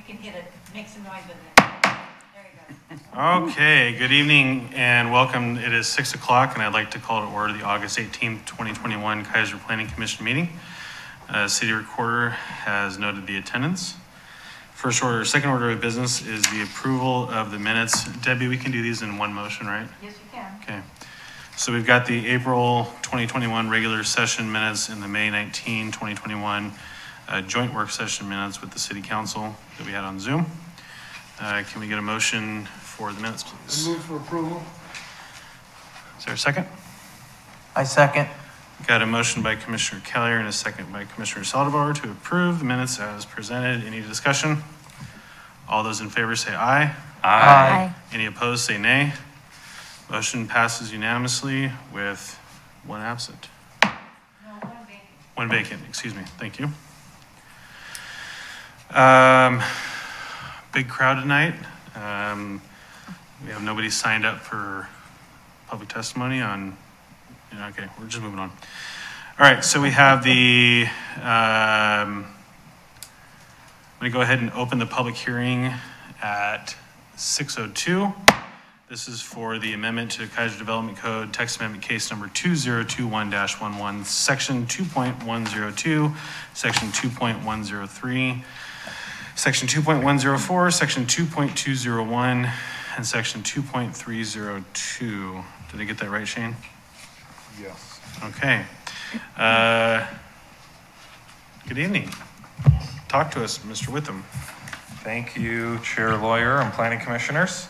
You can hit it, make some noise with it. There you go. Okay, good evening and welcome. It is 6 o'clock and I'd like to call to order the August 18th, 2021 Keizer Planning Commission meeting. City Recorder has noted the attendance. Second order of business is the approval of the minutes. Debbie, we can do these in one motion, right? Yes, you can. Okay. So we've got the April 2021 regular session minutes and the May 19, 2021 joint work session minutes with the City Council that we had on Zoom. Can we get a motion for the minutes, please? I move for approval. Is there a second? I second. Got a motion by Commissioner Keller and a second by Commissioner Saldivar to approve the minutes as presented. Any discussion? All those in favor say aye. Aye. Any opposed say nay. Motion passes unanimously with one absent. No, one vacant. One vacant, excuse me. Thank you. Big crowd tonight. We have nobody signed up for public testimony on, okay, we're just moving on. All right, so we have the, I'm gonna go ahead and open the public hearing at 6:02. This is for the amendment to Keizer Development Code, text amendment case number 2021-11, section 2.102, section 2.103, section 2.104, section 2.201, and section 2.302. Did I get that right, Shane? Yes. Okay. Good evening. Talk to us, Mr. Witham. Thank you, Chair, Lawyer, and Planning Commissioners.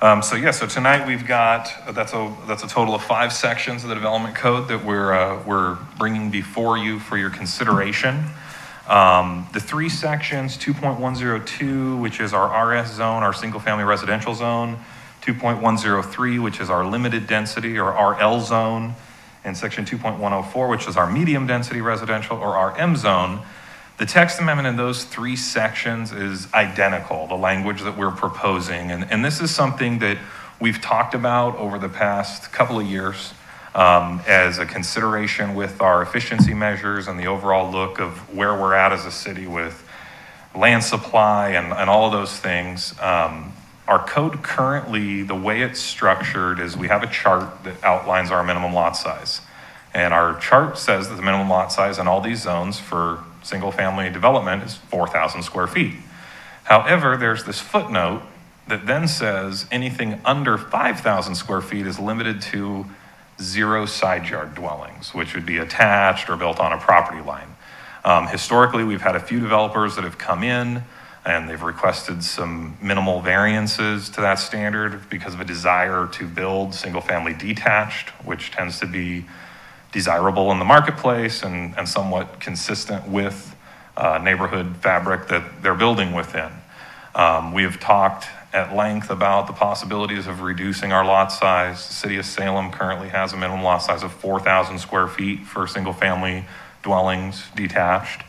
So tonight we've got that's a total of 5 sections of the Development Code that we're bringing before you for your consideration. The 3 sections, 2.102, which is our RS zone, our single-family residential zone, 2.103, which is our limited density or RL zone, and section 2.104, which is our medium density residential or RM zone. The text amendment in those 3 sections is identical, the language that we're proposing. And this is something that we've talked about over the past couple of years as a consideration with our efficiency measures and the overall look of where we're at as a city with land supply and all of those things. Our code currently, the way it's structured is we have a chart that outlines our minimum lot size. And our chart says that the minimum lot size in all these zones for single family development is 4,000 square feet. However, there's this footnote that then says anything under 5,000 square feet is limited to 0 side yard dwellings, which would be attached or built on a property line. Historically, we've had a few developers that have come in and they've requested some minimal variances to that standard because of a desire to build single family detached, which tends to be desirable in the marketplace and somewhat consistent with neighborhood fabric that they're building within. We have talked at length about the possibilities of reducing our lot size. The city of Salem currently has a minimum lot size of 4,000 square feet for single family dwellings detached.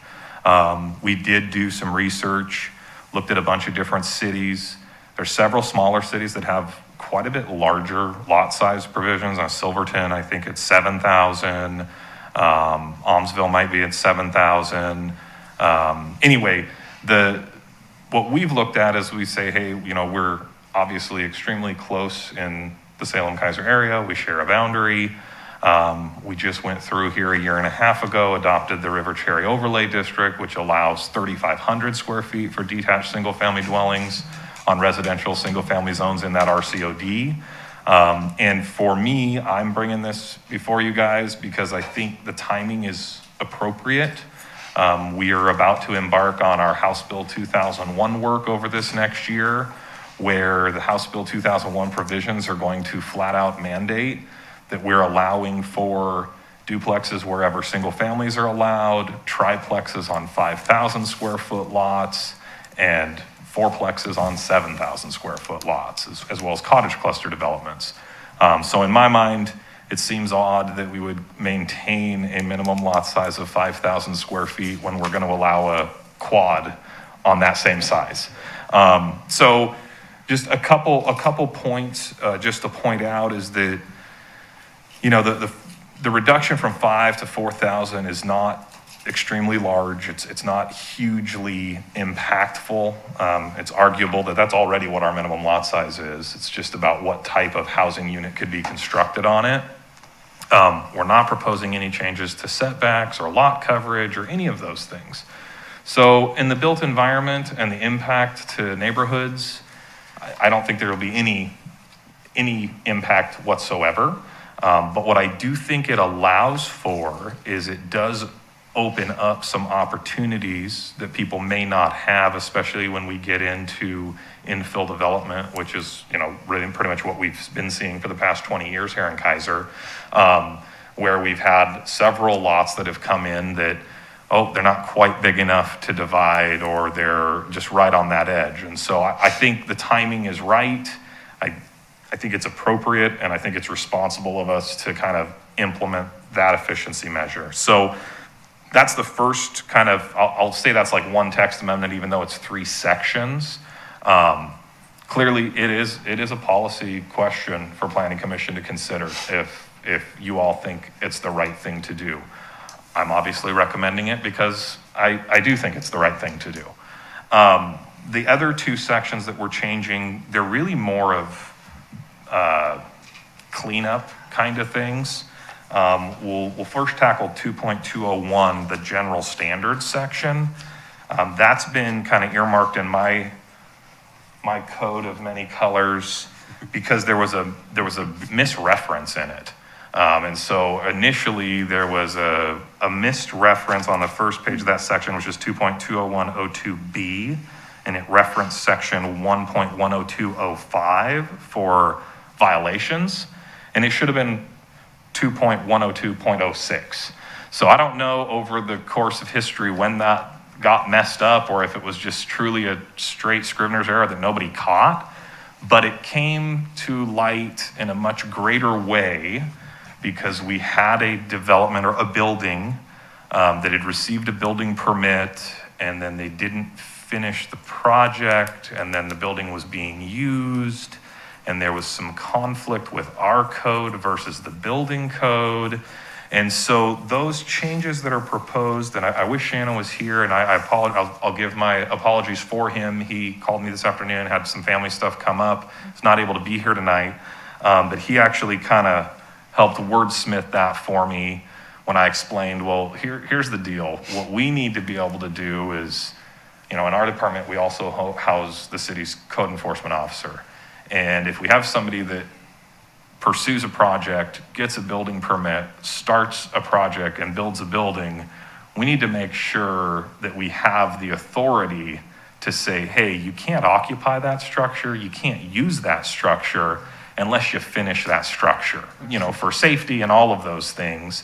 We did do some research, looked at a bunch of different cities. There's several smaller cities that have quite a bit larger lot size provisions. On Silverton, I think it's 7,000. Almsville might be at 7,000. Anyway, what we've looked at is we say, hey, we're obviously extremely close in the Salem-Keizer area. We share a boundary. We just went through here a year and a half ago, adopted the River Cherry Overlay District, which allows 3,500 square feet for detached single-family dwellings on residential single-family zones in that RCOD. And for me, I'm bringing this before you guys because I think the timing is appropriate. We are about to embark on our House Bill 2001 work over this next year, where the House Bill 2001 provisions are going to flat out mandate that we're allowing for duplexes wherever single families are allowed, triplexes on 5,000 square foot lots, and fourplexes on 7,000 square foot lots, as well as cottage cluster developments. So in my mind, it seems odd that we would maintain a minimum lot size of 5,000 square feet when we're going to allow a quad on that same size. So just a couple points just to point out is that, the reduction from 5 to 4,000 is not extremely large. It's not hugely impactful. It's arguable that that's already what our minimum lot size is. It's just about what type of housing unit could be constructed on it. We're not proposing any changes to setbacks or lot coverage or any of those things. So in the built environment and the impact to neighborhoods, I don't think there will be any impact whatsoever. But what I do think it allows for is it does open up some opportunities that people may not have, especially when we get into infill development, which is, really pretty much what we've been seeing for the past 20 years here in Keizer, where we've had several lots that have come in that, they're not quite big enough to divide, or they're just right on that edge. And so I think the timing is right. I think it's appropriate, and I think it's responsible of us to kind of implement that efficiency measure. So that's the first kind of, I'll say that's like one text amendment, even though it's 3 sections. Clearly, it is a policy question for Planning Commission to consider if you all think it's the right thing to do. I'm obviously recommending it because I do think it's the right thing to do. The other 2 sections that we're changing, they're really more of cleanup kind of things. We'll first tackle 2.201, the general standards section. That's been kind of earmarked in my code of many colors because there was a misreference in it. And so initially there was a missed reference on the first page of that section, which is 2.20102B, and it referenced section 1.10205 for violations, and it should have been 2.102.06. So I don't know over the course of history when that got messed up, or if it was just truly a straight Scrivener's error that nobody caught, but it came to light in a much greater way because we had a development or a building that had received a building permit, and then they didn't finish the project, and then the building was being used, and there was some conflict with our code versus the building code. And so those changes that are proposed, and I wish Shannon was here, and I apologize, I'll give my apologies for him. He called me this afternoon, had some family stuff come up. He's not able to be here tonight, but he actually kind of helped wordsmith that for me when I explained, well, here's the deal. What we need to be able to do is, in our department, we also house the city's code enforcement officer. And if we have somebody that pursues a project, gets a building permit, starts a project, and builds a building, we need to make sure that we have the authority to say, hey, you can't occupy that structure, you can't use that structure unless you finish that structure, for safety and all of those things.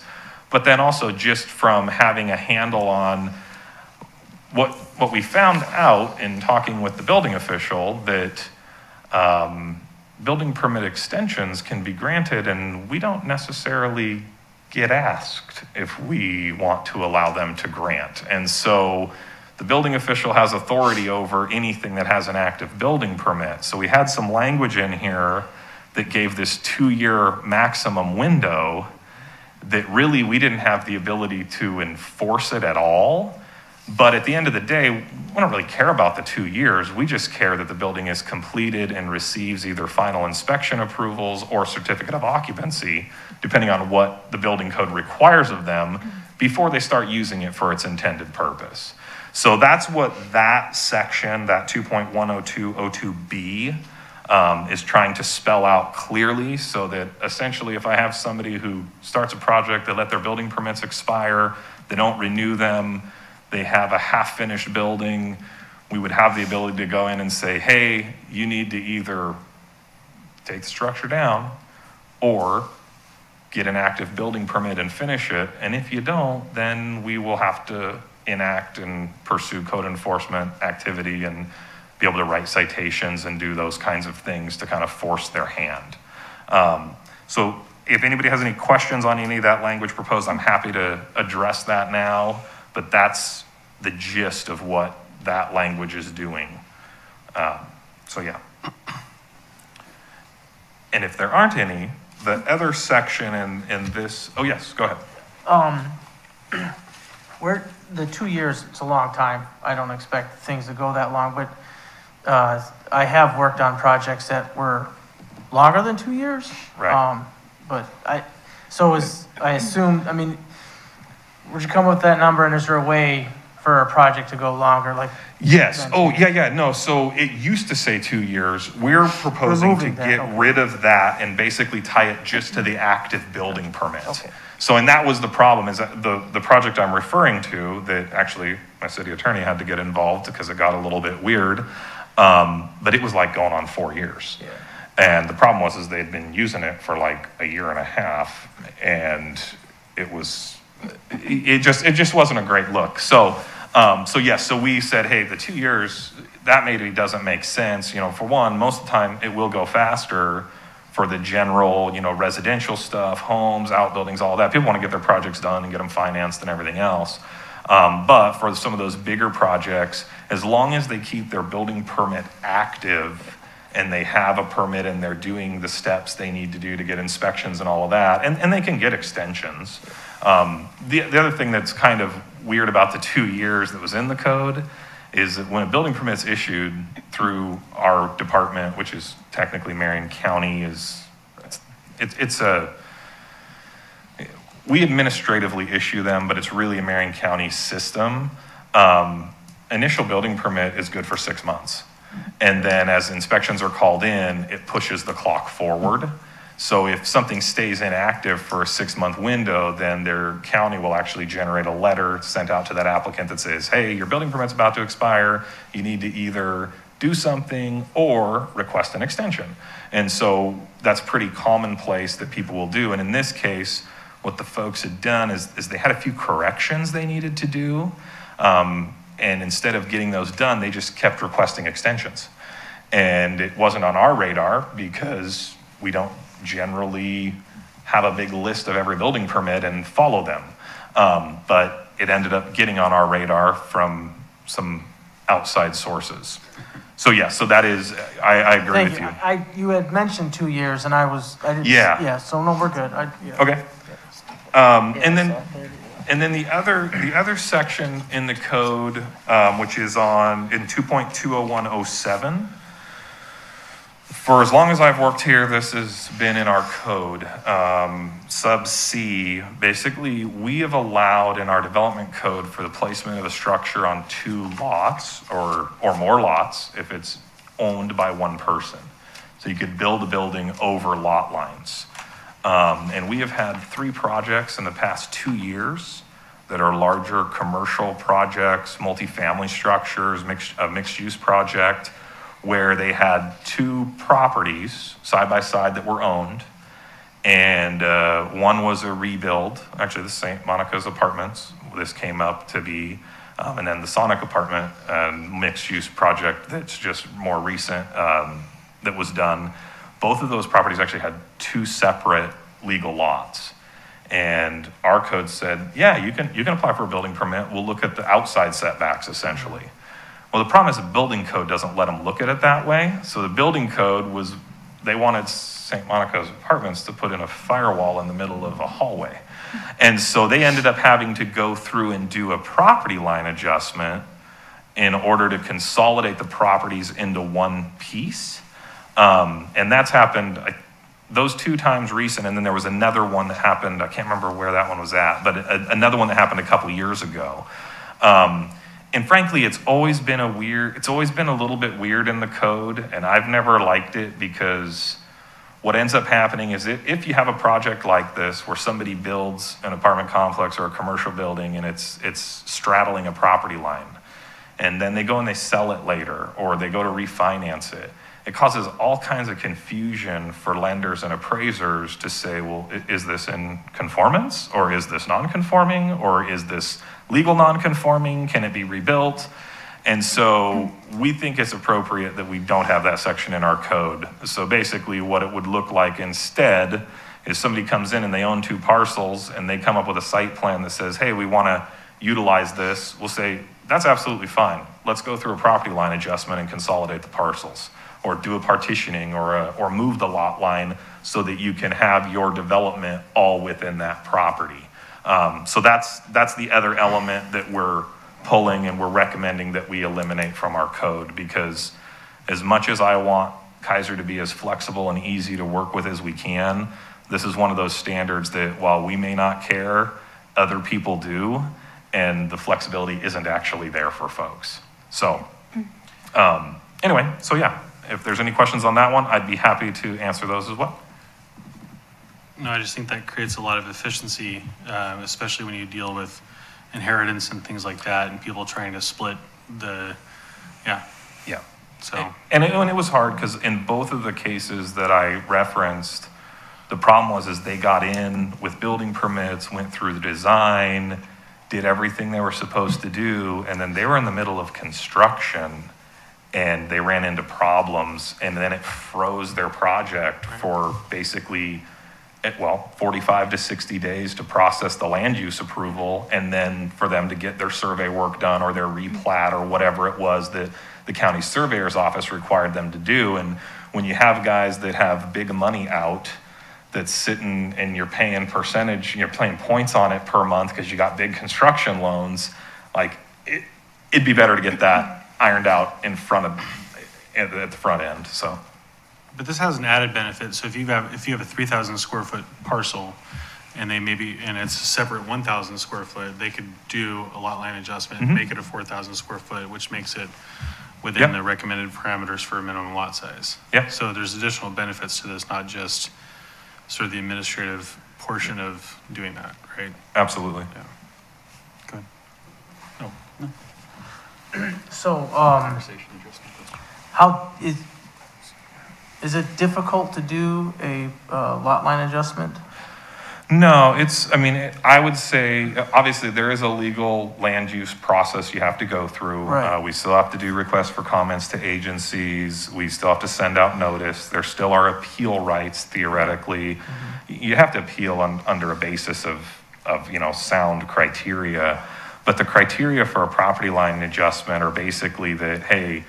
But then also just from having a handle on what we found out in talking with the building official, that building permit extensions can be granted, and we don't necessarily get asked if we want to allow them to grant. And so the building official has authority over anything that has an active building permit. So we had some language in here that gave this 2-year maximum window that really we didn't have the ability to enforce it at all. But at the end of the day, we don't really care about the 2 years. We just care that the building is completed and receives either final inspection approvals or certificate of occupancy, depending on what the building code requires of them, before they start using it for its intended purpose. So that's what that section, that 2.10202B, is trying to spell out clearly, so that essentially if I have somebody who starts a project, they let their building permits expire, they don't renew them, they have a half-finished building, we would have the ability to go in and say, hey, you need to either take the structure down or get an active building permit and finish it. And if you don't, then we will have to enact and pursue code enforcement activity and be able to write citations and do those kinds of things to kind of force their hand. So if anybody has any questions on any of that language proposed, I'm happy to address that now. But that's the gist of what that language is doing. So yeah. And if there aren't any, the other section in this, oh yes, go ahead. the 2 years, it's a long time. I don't expect things to go that long, but I have worked on projects that were longer than 2 years. Right. But I assume, I mean, would you come up with that number, and is there a way for a project to go longer, like? Yes. Oh, yeah. No. So it used to say 2 years. We're proposing to Removing that, get okay. rid of that and basically tie it just to the active building permit. Okay. So, and that was the problem, is that the project I'm referring to, that actually my city attorney had to get involved because it got a little bit weird. But it was like going on 4 years. Yeah. And the problem was they'd been using it for like a year and a half, and it just wasn't a great look. So we said, hey, the 2 years, that maybe doesn't make sense. For one, most of the time it will go faster for the general, residential stuff, homes, outbuildings, all that. People want to get their projects done and get them financed and everything else. But for some of those bigger projects, as long as they keep their building permit active and they have a permit and they're doing the steps they need to do to get inspections and all of that, and they can get extensions. The other thing that's kind of weird about the 2 years that was in the code is that when a building permit's issued through our department, which is technically Marion County, we administratively issue them, but it's really a Marion County system. Initial building permit is good for 6 months. And then as inspections are called in, it pushes the clock forward. So if something stays inactive for a 6-month window, then their county will actually generate a letter sent out to that applicant that says, hey, your building permit's about to expire. You need to either do something or request an extension. And so that's pretty commonplace that people will do. And in this case, what the folks had done is they had a few corrections they needed to do. And instead of getting those done, they just kept requesting extensions. And it wasn't on our radar because we don't generally have a big list of every building permit and follow them. But it ended up getting on our radar from some outside sources. So yeah, so that is, I agree with you. You had mentioned 2 years, and I didn't. Yeah. Yeah, so no, we're good. Okay. And then the other section in the code, which is in 2.20107, for as long as I've worked here, this has been in our code. Sub C, basically, we have allowed in our development code for the placement of a structure on 2 lots or more lots if it's owned by one person. So you could build a building over lot lines. And we have had 3 projects in the past 2 years that are larger commercial projects, multifamily structures, a mixed-use project, where they had 2 properties side by side that were owned. And one was a rebuild, actually the St. Monica's Apartments, this came up to be, and then the Sonic Apartment mixed-use project that's just more recent that was done. Both of those properties actually had 2 separate legal lots. And our code said, yeah, you can apply for a building permit. We'll look at the outside setbacks, essentially. Well, the problem is the building code doesn't let them look at it that way. So the building code they wanted St. Monica's Apartments to put in a firewall in the middle of a hallway. And so they ended up having to go through and do a property line adjustment in order to consolidate the properties into one piece. And that's happened those 2 times recent, and then there was another one that happened, I can't remember where that one was at, but another one that happened a couple years ago. And frankly, it's always been a little bit weird in the code, and I've never liked it because what ends up happening is if you have a project like this where somebody builds an apartment complex or a commercial building and it's straddling a property line, and then they go and they sell it later, or they go to refinance it, it causes all kinds of confusion for lenders and appraisers to say, well, is this in conformance, or is this non-conforming, or is this legal non-conforming? Can it be rebuilt? And so we think it's appropriate that we don't have that section in our code. So basically what it would look like instead is somebody comes in and they own 2 parcels and they come up with a site plan that says, hey, we want to utilize this. We'll say, that's absolutely fine. Let's go through a property line adjustment and consolidate the parcels, or do a partitioning, or move the lot line so that you can have your development all within that property. So that's the other element that we're pulling and we're recommending that we eliminate from our code, because as much as I want Keizer to be as flexible and easy to work with as we can, this is one of those standards that while we may not care, other people do, and the flexibility isn't actually there for folks. So anyway, so yeah, if there's any questions on that one, I'd be happy to answer those as well. No, I just think that creates a lot of efficiency, especially when you deal with inheritance and things like that, and people trying to split the, yeah. So. And it was hard because in both of the cases that I referenced, the problem was they got in with building permits, went through the design, did everything they were supposed to do, and then they were in the middle of construction and they ran into problems, and then it froze their project for basically 45 to 60 days to process the land use approval, and then for them to get their survey work done or their replat or whatever it was that the county surveyor's office required them to do. And when you have guys that have big money out that's sitting and you're paying percentage, you're paying points on it per month because you got big construction loans, like it'd be better to get that ironed out at the front end. So. But this has an added benefit. So if you have a 3,000 square foot parcel and and it's a separate 1,000 square foot, they could do a lot line adjustment and make it a 4,000 square foot, which makes it within the recommended parameters for a minimum lot size. Yeah. So there's additional benefits to this, not just sort of the administrative portion of doing that, right? Absolutely. Yeah. Good. No. So, how is it difficult to do a lot line adjustment? No, I would say, obviously there is a legal land use process you have to go through. Right. We still have to do requests for comments to agencies. We still have to send out notice. There still are appeal rights theoretically. You have to appeal under a basis of sound criteria. But the criteria for a property line adjustment are basically that, hey,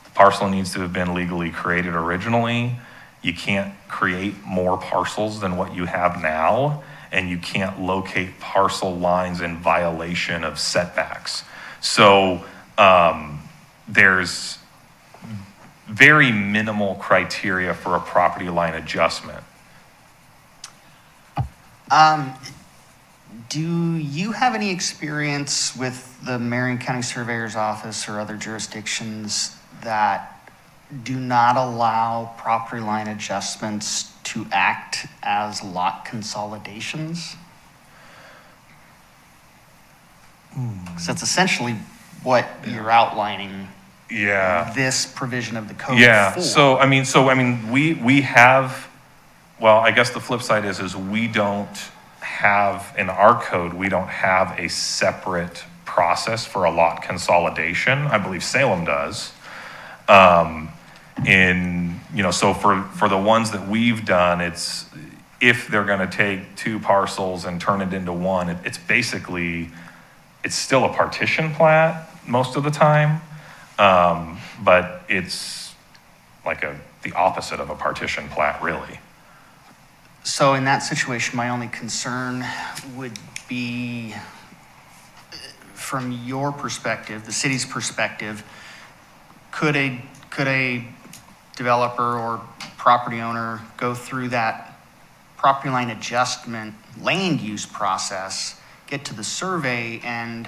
the parcel needs to have been legally created originally. You can't create more parcels than what you have now, and you can't locate parcel lines in violation of setbacks. So there's very minimal criteria for a property line adjustment. Do you have any experience with the Marion County Surveyor's Office or other jurisdictions that do not allow property line adjustments to act as lot consolidations? Because that's essentially what you're outlining. Yeah. This provision of the code. Yeah. For. So we have. Well, I guess the flip side is we don't have in our code. We don't have a separate process for a lot consolidation. I believe Salem does. So for the ones that we've done, it's if they're going to take two parcels and turn it into one, it's still a partition plat most of the time, but it's like the opposite of a partition plat, really. So in that situation, my only concern would be, from your perspective, the city's perspective, could a developer or property owner go through that property line adjustment land use process, get to the survey, and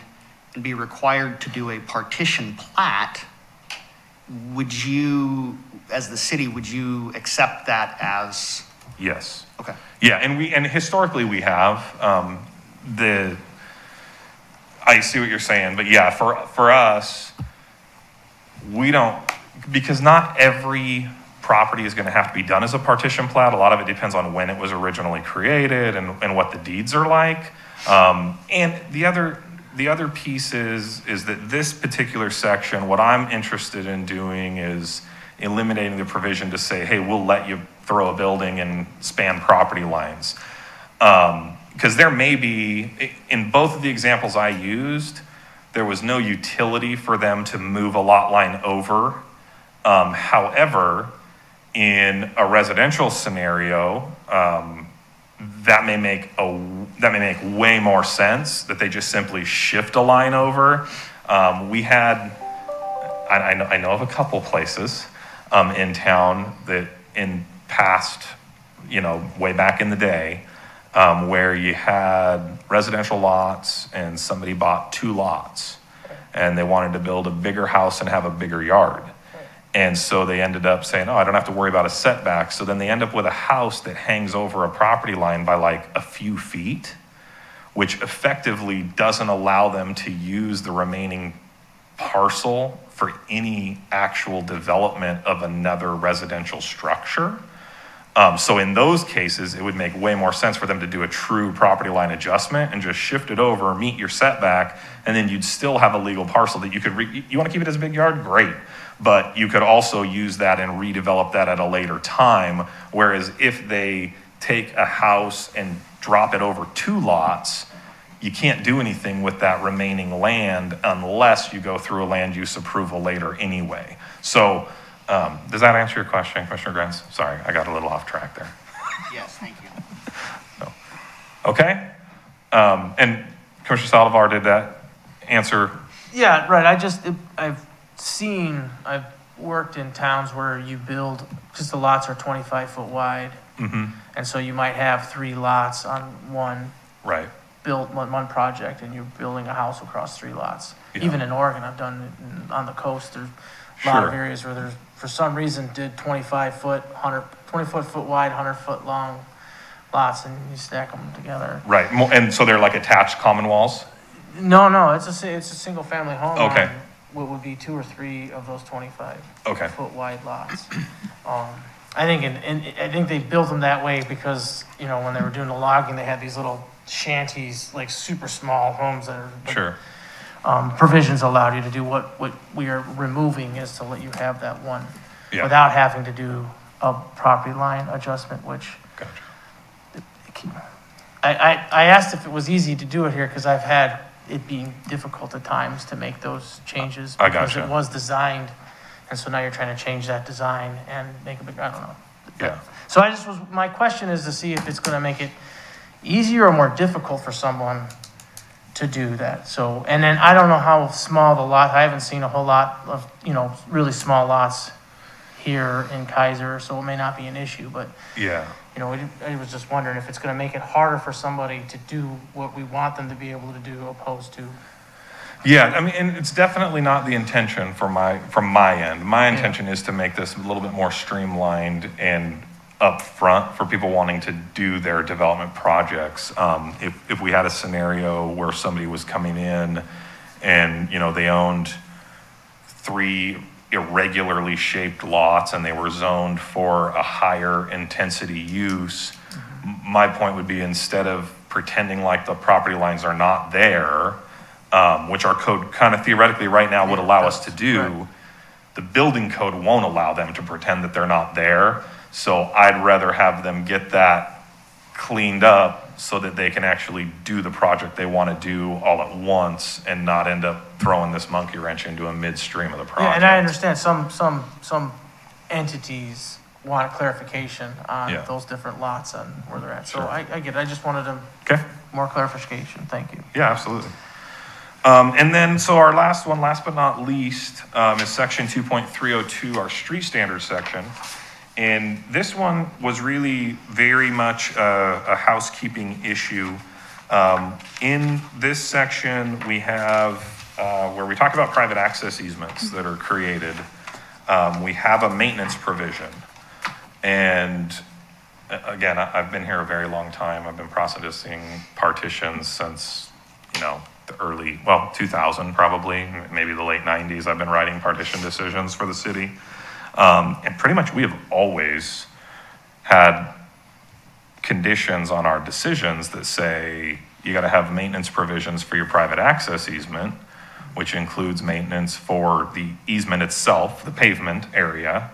be required to do a partition plat? Would you, as the city, would you accept that as? Yes. Okay. Yeah, and historically we have. I see what you're saying, but yeah, for us, we don't, because not every property is going to have to be done as a partition plat. A lot of it depends on when it was originally created and what the deeds are like. And the other piece is that this particular section, what I'm interested in doing is eliminating the provision to say, hey, we'll let you throw a building and span property lines. Because there may be, in both of the examples I used, there was no utility for them to move a lot line over. However, in a residential scenario, that may make way more sense that they just simply shift a line over. I know of a couple places in town that in past, way back in the day, where you had residential lots and somebody bought 2 lots and they wanted to build a bigger house and have a bigger yard. And so they ended up saying, oh, I don't have to worry about a setback. So then they end up with a house that hangs over a property line by like a few feet, which effectively doesn't allow them to use the remaining parcel for any actual development of another residential structure. So in those cases, it would make way more sense for them to do a true property line adjustment and just shift it over, meet your setback, and then you'd still have a legal parcel that you could, you want to keep it as a big yard? Great. But you could also use that and redevelop that at a later time. Whereas if they take a house and drop it over 2 lots, you can't do anything with that remaining land unless you go through a land use approval later anyway. So does that answer your question, Commissioner Grants? Sorry, I got a little off track there. Yes, thank you. So, okay. And Commissioner Saldivar, did that answer? Yeah, right. I've worked in towns where you build, because the lots are 25-foot wide. Mm-hmm. And so you might have 3 lots on one one project, and you're building a house across 3 lots. Yeah. Even in Oregon, I've done it on the coast. There's a lot of areas where there's, for some reason, did 25-foot wide, 100-foot long lots, and you stack them together. Right. And so they're like attached common walls? No, it's a single family home. Okay. On what would be 2 or 3 of those 25-foot wide lots. I think they built them that way because, when they were doing the logging, they had these little shanties, like super small homes that are Sure. Provisions allowed you to do what we are removing is to let you have that one without having to do a property line adjustment, which Gotcha. I asked if it was easy to do it here because I've had it being difficult at times to make those changes I because gotcha. it was designed, and so now you're trying to change that design and make it bigger. I don't know. Yeah. So my question is to see if it's going to make it easier or more difficult for someone to do that. So, and then I don't know how small the lot, I haven't seen a whole lot of, really small lots here in Keizer, so it may not be an issue, but, Yeah. I was just wondering if it's going to make it harder for somebody to do what we want them to be able to do opposed to. Yeah, I mean, and it's definitely not the intention from my end. My intention is to make this a little bit more streamlined and upfront for people wanting to do their development projects. If we had a scenario where somebody was coming in and, they owned 3 irregularly shaped lots and they were zoned for a higher intensity use, my point would be instead of pretending like the property lines are not there, which our code kind of theoretically right now would allow us to do, right. The building code won't allow them to pretend that they're not there. So I'd rather have them get that cleaned up so that they can actually do the project they want to do all at once and not end up throwing this monkey wrench into a midstream of the project. Yeah, and I understand some entities want clarification on those different lots and where they're at. So Sure. I get it. I just wanted more clarification. Thank you. Yeah, absolutely. And then, so our last one, last but not least, is section 2.302, our street standards section. And this one was really very much a housekeeping issue. In this section, we have where we talk about private access easements that are created. We have a maintenance provision. And again, I've been here a very long time. I've been processing partitions since, the early, 2000 probably, maybe the late 90s. I've been writing partition decisions for the city. And pretty much we have always had conditions on our decisions that say you got to have maintenance provisions for your private access easement, which includes maintenance for the easement itself, the pavement area,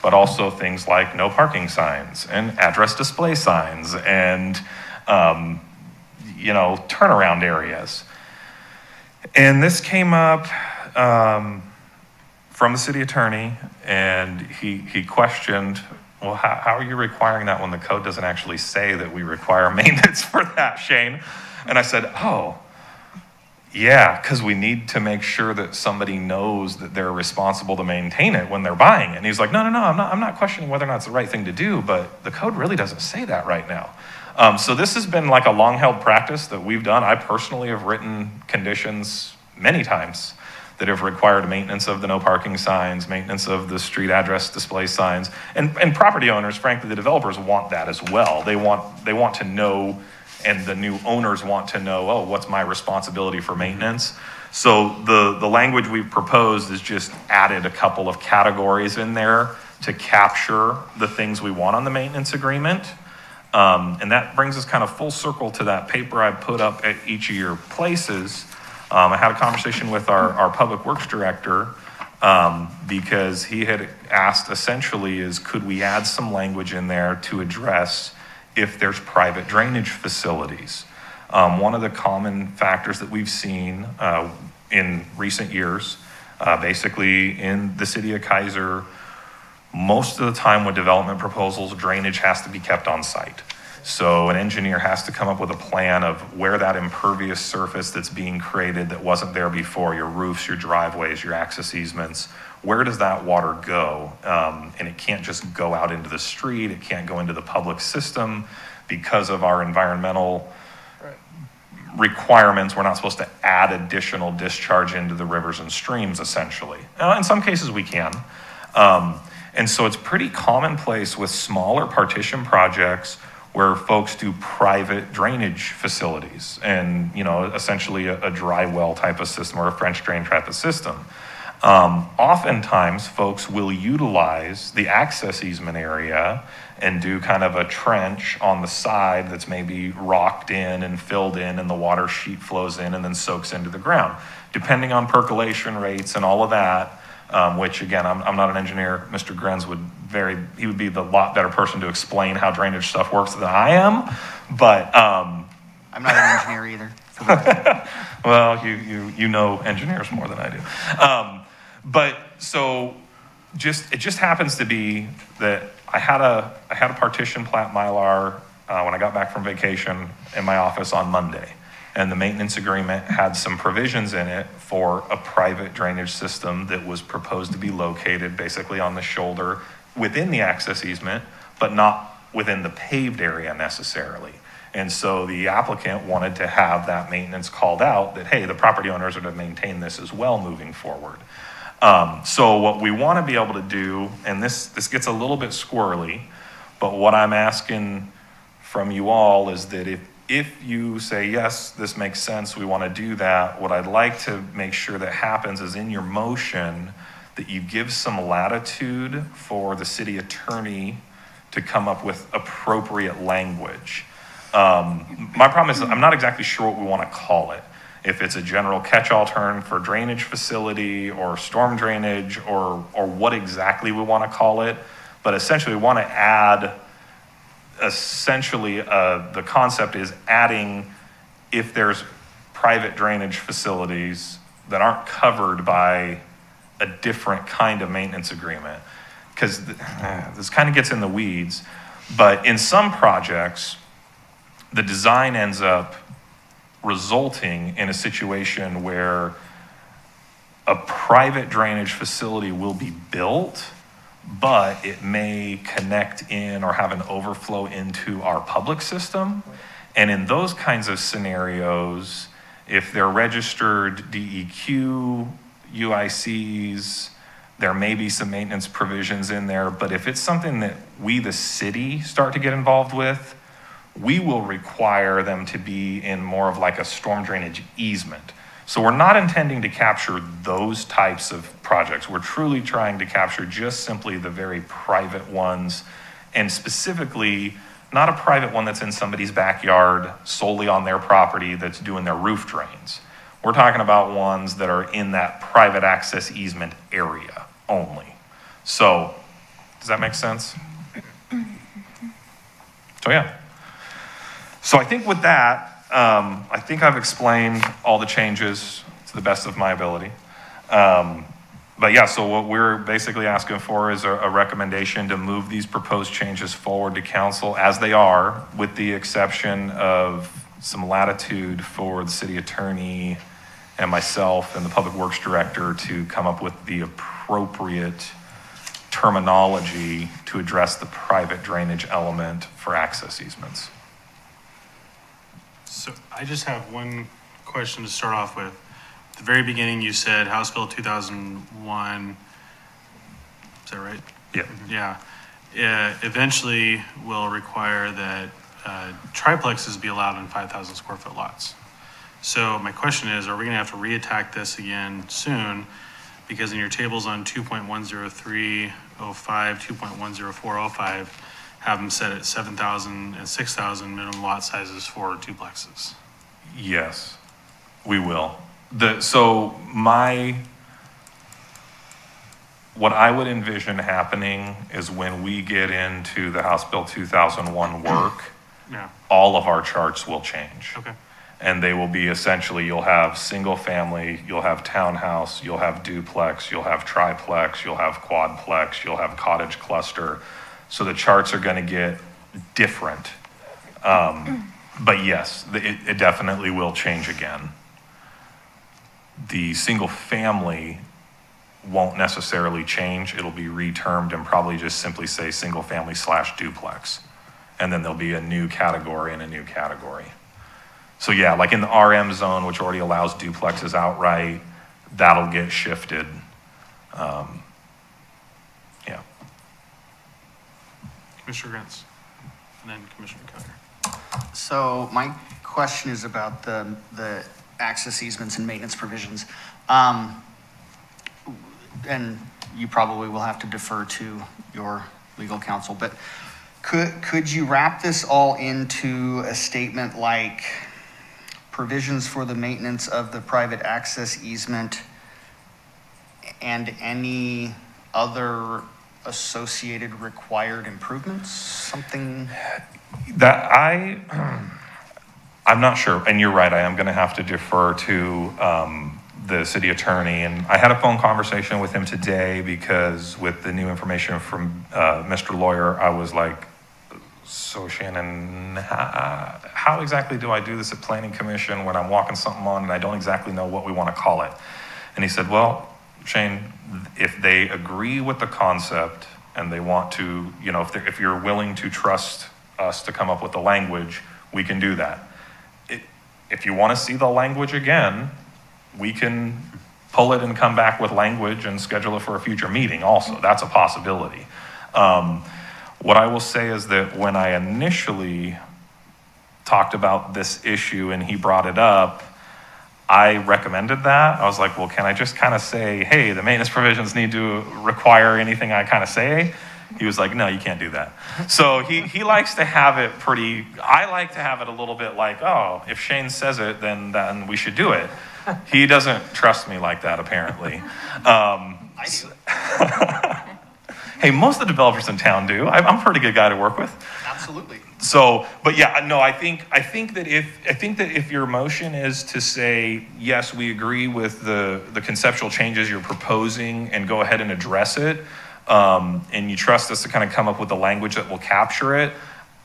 but also things like no parking signs and address display signs and, turnaround areas. And this came up from the city attorney, and he questioned well, how are you requiring that when the code doesn't actually say that we require maintenance for that, Shane? And I said, oh, yeah, because we need to make sure that somebody knows that they're responsible to maintain it when they're buying it. And he's like, no, I'm not questioning whether or not it's the right thing to do, but the code really doesn't say that right now. So this has been like a long-held practice that we've done. I personally have written conditions many times that have required maintenance of the no parking signs, maintenance of the street address display signs. And property owners, frankly, the developers want that as well. They want to know, and the new owners want to know, oh, what's my responsibility for maintenance? So the language we've proposed is just added a couple of categories in there to capture the things we want on the maintenance agreement. And that brings us kind of full circle to that paper I put up at each of your places. I had a conversation with our public works director because he had asked essentially is, could we add some language in there to address if there's private drainage facilities? One of the common factors that we've seen in recent years, basically in the city of Keizer, most of the time with development proposals, drainage has to be kept on site. So an engineer has to come up with a plan of where that impervious surface that's being created that wasn't there before, your roofs, your driveways, your access easements, where does that water go? And it can't just go out into the street, it can't go into the public system because of our environmental requirements. We're not supposed to add additional discharge into the rivers and streams, essentially. In some cases we can. And so it's pretty commonplace with smaller partition projects where folks do private drainage facilities and, essentially a dry well type of system or a French drain type of system. Oftentimes folks will utilize the access easement area and do kind of a trench on the side that's maybe rocked in and filled in, and the water sheet flows in and then soaks into the ground. Depending on percolation rates and all of that, which again, I'm not an engineer. Mr. Grenz he would be the lot better person to explain how drainage stuff works than I am. But I'm not an engineer either. well, you know engineers more than I do. But so it just happens to be that I had a partition plat Mylar when I got back from vacation in my office on Monday. And the maintenance agreement had some provisions in it for a private drainage system that was proposed to be located basically on the shoulder within the access easement, but not within the paved area necessarily. And so the applicant wanted to have that maintenance called out that, hey, the property owners are to maintain this as well moving forward. So what we want to be able to do, and this gets a little bit squirrely, but what I'm asking from you all is that if you say, yes, this makes sense, we want to do that, what I'd like to make sure that happens is in your motion that you give some latitude for the city attorney to come up with appropriate language. My problem is I'm not exactly sure what we want to call it. If it's a general catch-all term for drainage facility or storm drainage or what exactly we want to call it. But essentially we want to add, the concept is adding if there's private drainage facilities that aren't covered by a different kind of maintenance agreement. Because this kind of gets in the weeds, but in some projects, the design ends up resulting in a situation where a private drainage facility will be built, but it may connect in or have an overflow into our public system. And in those kinds of scenarios, if they're registered DEQ, UICs, there may be some maintenance provisions in there, but if it's something that we, the city, start to get involved with, we will require them to be in more of like a storm drainage easement. So we're not intending to capture those types of projects. We're truly trying to capture just simply the very private ones, and specifically not a private one that's in somebody's backyard solely on their property that's doing their roof drains. We're talking about ones that are in that private access easement area only. So does that make sense? So yeah. So I think with that, I think I've explained all the changes to the best of my ability. But yeah, so what we're basically asking for is a recommendation to move these proposed changes forward to council as they are, with the exception of some latitude for the city attorney and myself and the public works director to come up with the appropriate terminology to address the private drainage element for access easements. So I just have one question to start off with. At the very beginning, you said House Bill 2001, is that right? Yeah. Yeah. Eventually will require that triplexes be allowed on 5,000 square foot lots. So my question is, are we gonna have to reattack this again soon? Because in your tables on 2.10305, 2.10405, have them set at 7,000 and 6,000 minimum lot sizes for duplexes. Yes, we will. What I would envision happening is when we get into the House Bill 2001 work, Yeah, all of our charts will change. okay. And they will be essentially, you'll have single family, you'll have townhouse, you'll have duplex, you'll have triplex, you'll have quadplex, you'll have cottage cluster. So the charts are gonna get different. But yes, it definitely will change again. The single family won't necessarily change. It'll be retermed and probably just simply say single family / duplex. And then there'll be a new category and a new category. So yeah, like in the RM zone, which already allows duplexes outright, that'll get shifted. Yeah. Commissioner Grants, and then Commissioner Keizer. So my question is about the access easements and maintenance provisions. And you probably will have to defer to your legal counsel, but could you wrap this all into a statement like provisions for the maintenance of the private access easement and any other associated required improvements, something? That I'm not sure, and you're right, I am gonna have to defer to the city attorney, and I had a phone conversation with him today because with the new information from Mr. Lawyer, I was like, so Shannon, how exactly do I do this at Planning Commission when I'm walking something on and I don't exactly know what we want to call it? And he said, well, Shane, if they agree with the concept and they want to, you know, if you're willing to trust us to come up with the language, we can do that. If you want to see the language again, we can pull it and come back with language and schedule it for a future meeting also. That's a possibility. What I will say is that when I initially talked about this issue and he brought it up, I recommended that. I was like, well, can I just kind of say, hey, the maintenance provisions need to require anything I kind of say? He was like, no, you can't do that. So he likes to have it pretty, I like to have it a little bit like, oh, if Shane says it, then we should do it. He doesn't trust me like that, apparently. I do. Hey, most of the developers in town do. I'm a pretty good guy to work with. Absolutely. So, but yeah, no, I think that if your motion is to say, yes, we agree with the conceptual changes you're proposing and go ahead and address it, and you trust us to kind of come up with the language that will capture it,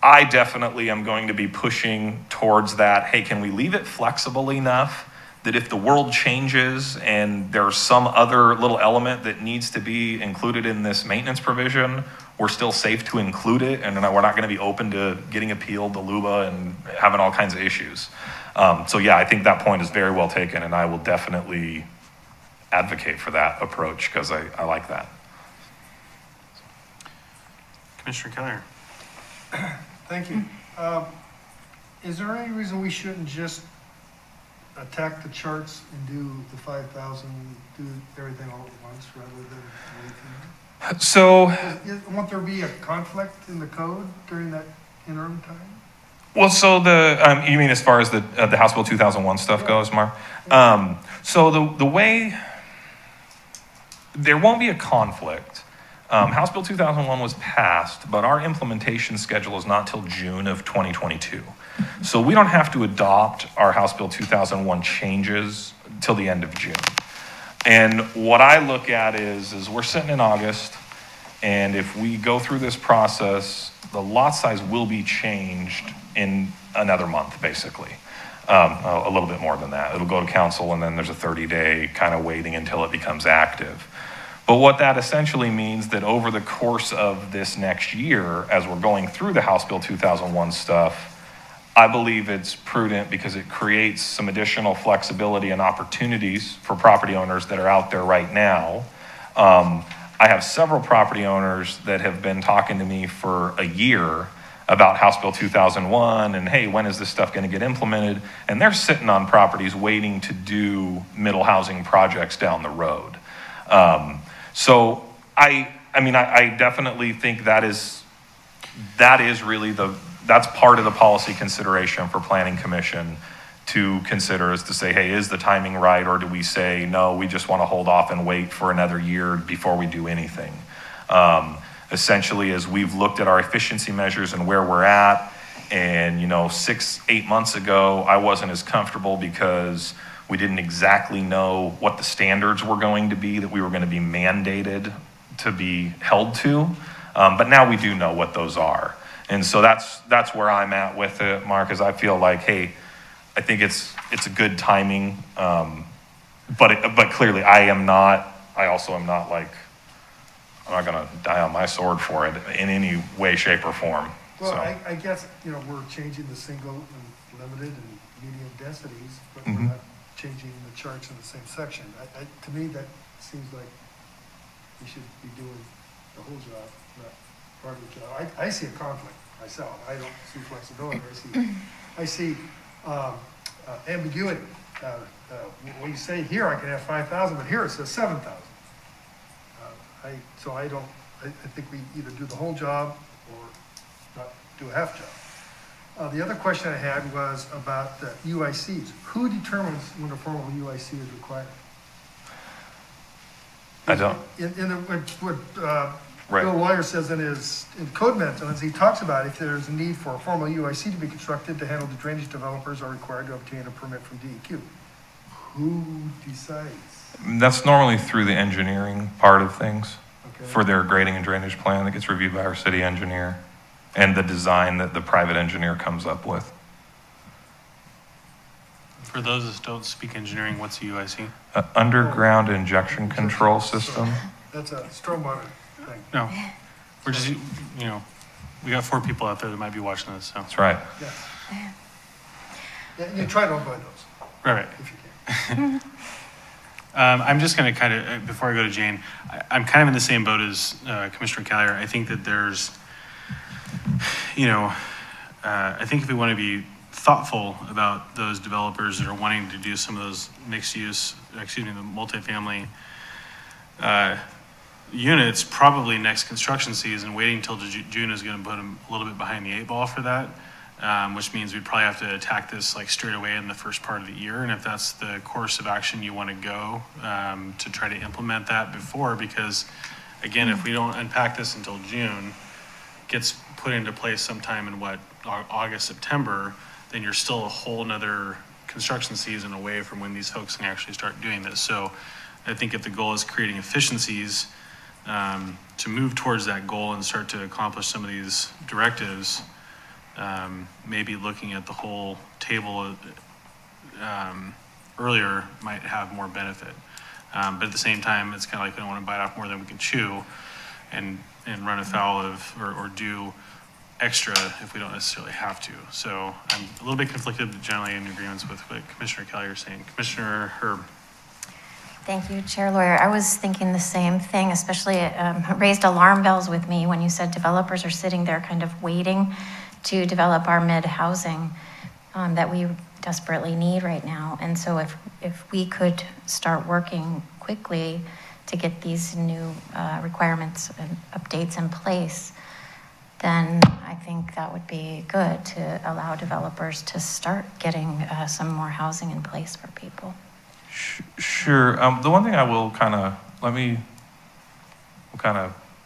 I definitely am going to be pushing towards that. Hey, can we leave it flexible enough that if the world changes and there's some other little element that needs to be included in this maintenance provision, we're still safe to include it, and we're not going to be open to getting appealed to LUBA and having all kinds of issues. So yeah, I think that point is very well taken, and I will definitely advocate for that approach because I like that. Commissioner Keller. Thank you. Is there any reason we shouldn't just attack the charts and do the 5,000, do everything all at once rather than waiting? So, Won't there be a conflict in the code during that interim time? well, so you mean as far as the House Bill 2001 stuff goes, Mark? So the way, there won't be a conflict. House Bill 2001 was passed, but our implementation schedule is not till June of 2022. So we don't have to adopt our House Bill 2001 changes till the end of June. And what I look at is we're sitting in August, and if we go through this process, the lot size will be changed in another month, basically. A little bit more than that. It'll go to council, and then there's a 30-day kind of waiting until it becomes active. But what that essentially means that over the course of this next year, as we're going through the House Bill 2001 stuff, I believe it's prudent because it creates some additional flexibility and opportunities for property owners that are out there right now. I have several property owners that have been talking to me for a year about House Bill 2001 and, hey, when is this stuff going to get implemented? And they're sitting on properties waiting to do middle housing projects down the road. So I definitely think that is really that's part of the policy consideration for Planning Commission to consider, is to say, hey, is the timing right? Or do we say, no, we just want to hold off and wait for another year before we do anything? Essentially, as we've looked at our efficiency measures and where we're at, and 6-8 months ago, I wasn't as comfortable because we didn't exactly know what the standards were going to be that we were going to be mandated to be held to. But now we do know what those are. And so that's where I'm at with it, Mark, is I feel like, hey, I think it's a good timing. But clearly I also am not like, I'm not going to die on my sword for it in any way, shape, or form. Well, So. I guess, we're changing the single and limited and medium densities, but Mhm. we're not changing the charts in the same section. To me, that seems like we should be doing the whole job, not part of the job. I see a conflict myself. I don't see flexibility. I see ambiguity. When you say here I can have 5,000, but here it says 7,000. I think we either do the whole job or not do a half job. The other question I had was about the UICs. Who determines when a formal UIC is required? I don't. What Bill Lawyer says in code maintenance, he talks about if there's a need for a formal UIC to be constructed to handle the drainage, developers are required to obtain a permit from DEQ. Who decides? That's normally through the engineering part of things. Okay. For their grading and drainage plan that gets reviewed by our city engineer and the design that the private engineer comes up with. For those that don't speak engineering, what's a UIC? Underground injection control system. That's a stormwater thing. No, we're just, we got 4 people out there that might be watching this, so. That's right. Yeah, you try to avoid those Right. if you can. I'm just going to before I go to Jane, I'm kind of in the same boat as Commissioner Keizer. I think that there's, I think if we want to be thoughtful about those developers that are wanting to do some of those the multifamily units, probably next construction season, waiting until June is going to put them a little bit behind the 8 ball for that. Which means we'd probably have to attack this like straight away in the first part of the year. And if that's the course of action you want to go to try to implement that before, because again, if we don't unpack this until June, gets put into place sometime in August, September, then you're still a whole nother construction season away from when these folks can actually start doing this. So I think if the goal is creating efficiencies to move towards that goal and start to accomplish some of these directives, maybe looking at the whole table earlier might have more benefit. But at the same time, it's kind of like we don't want to bite off more than we can chew and run afoul of or do extra if we don't necessarily have to. So I'm a little bit conflicted, but generally in agreement with what Commissioner Keizer is saying. Commissioner Herb. Thank you, Chair Lawyer. I was thinking the same thing, especially it raised alarm bells with me when you said developers are sitting there kind of waiting to develop our mid-housing that we desperately need right now. And so if we could start working quickly to get these new requirements and updates in place, then I think that would be good to allow developers to start getting some more housing in place for people. Sure. The one thing I will we'll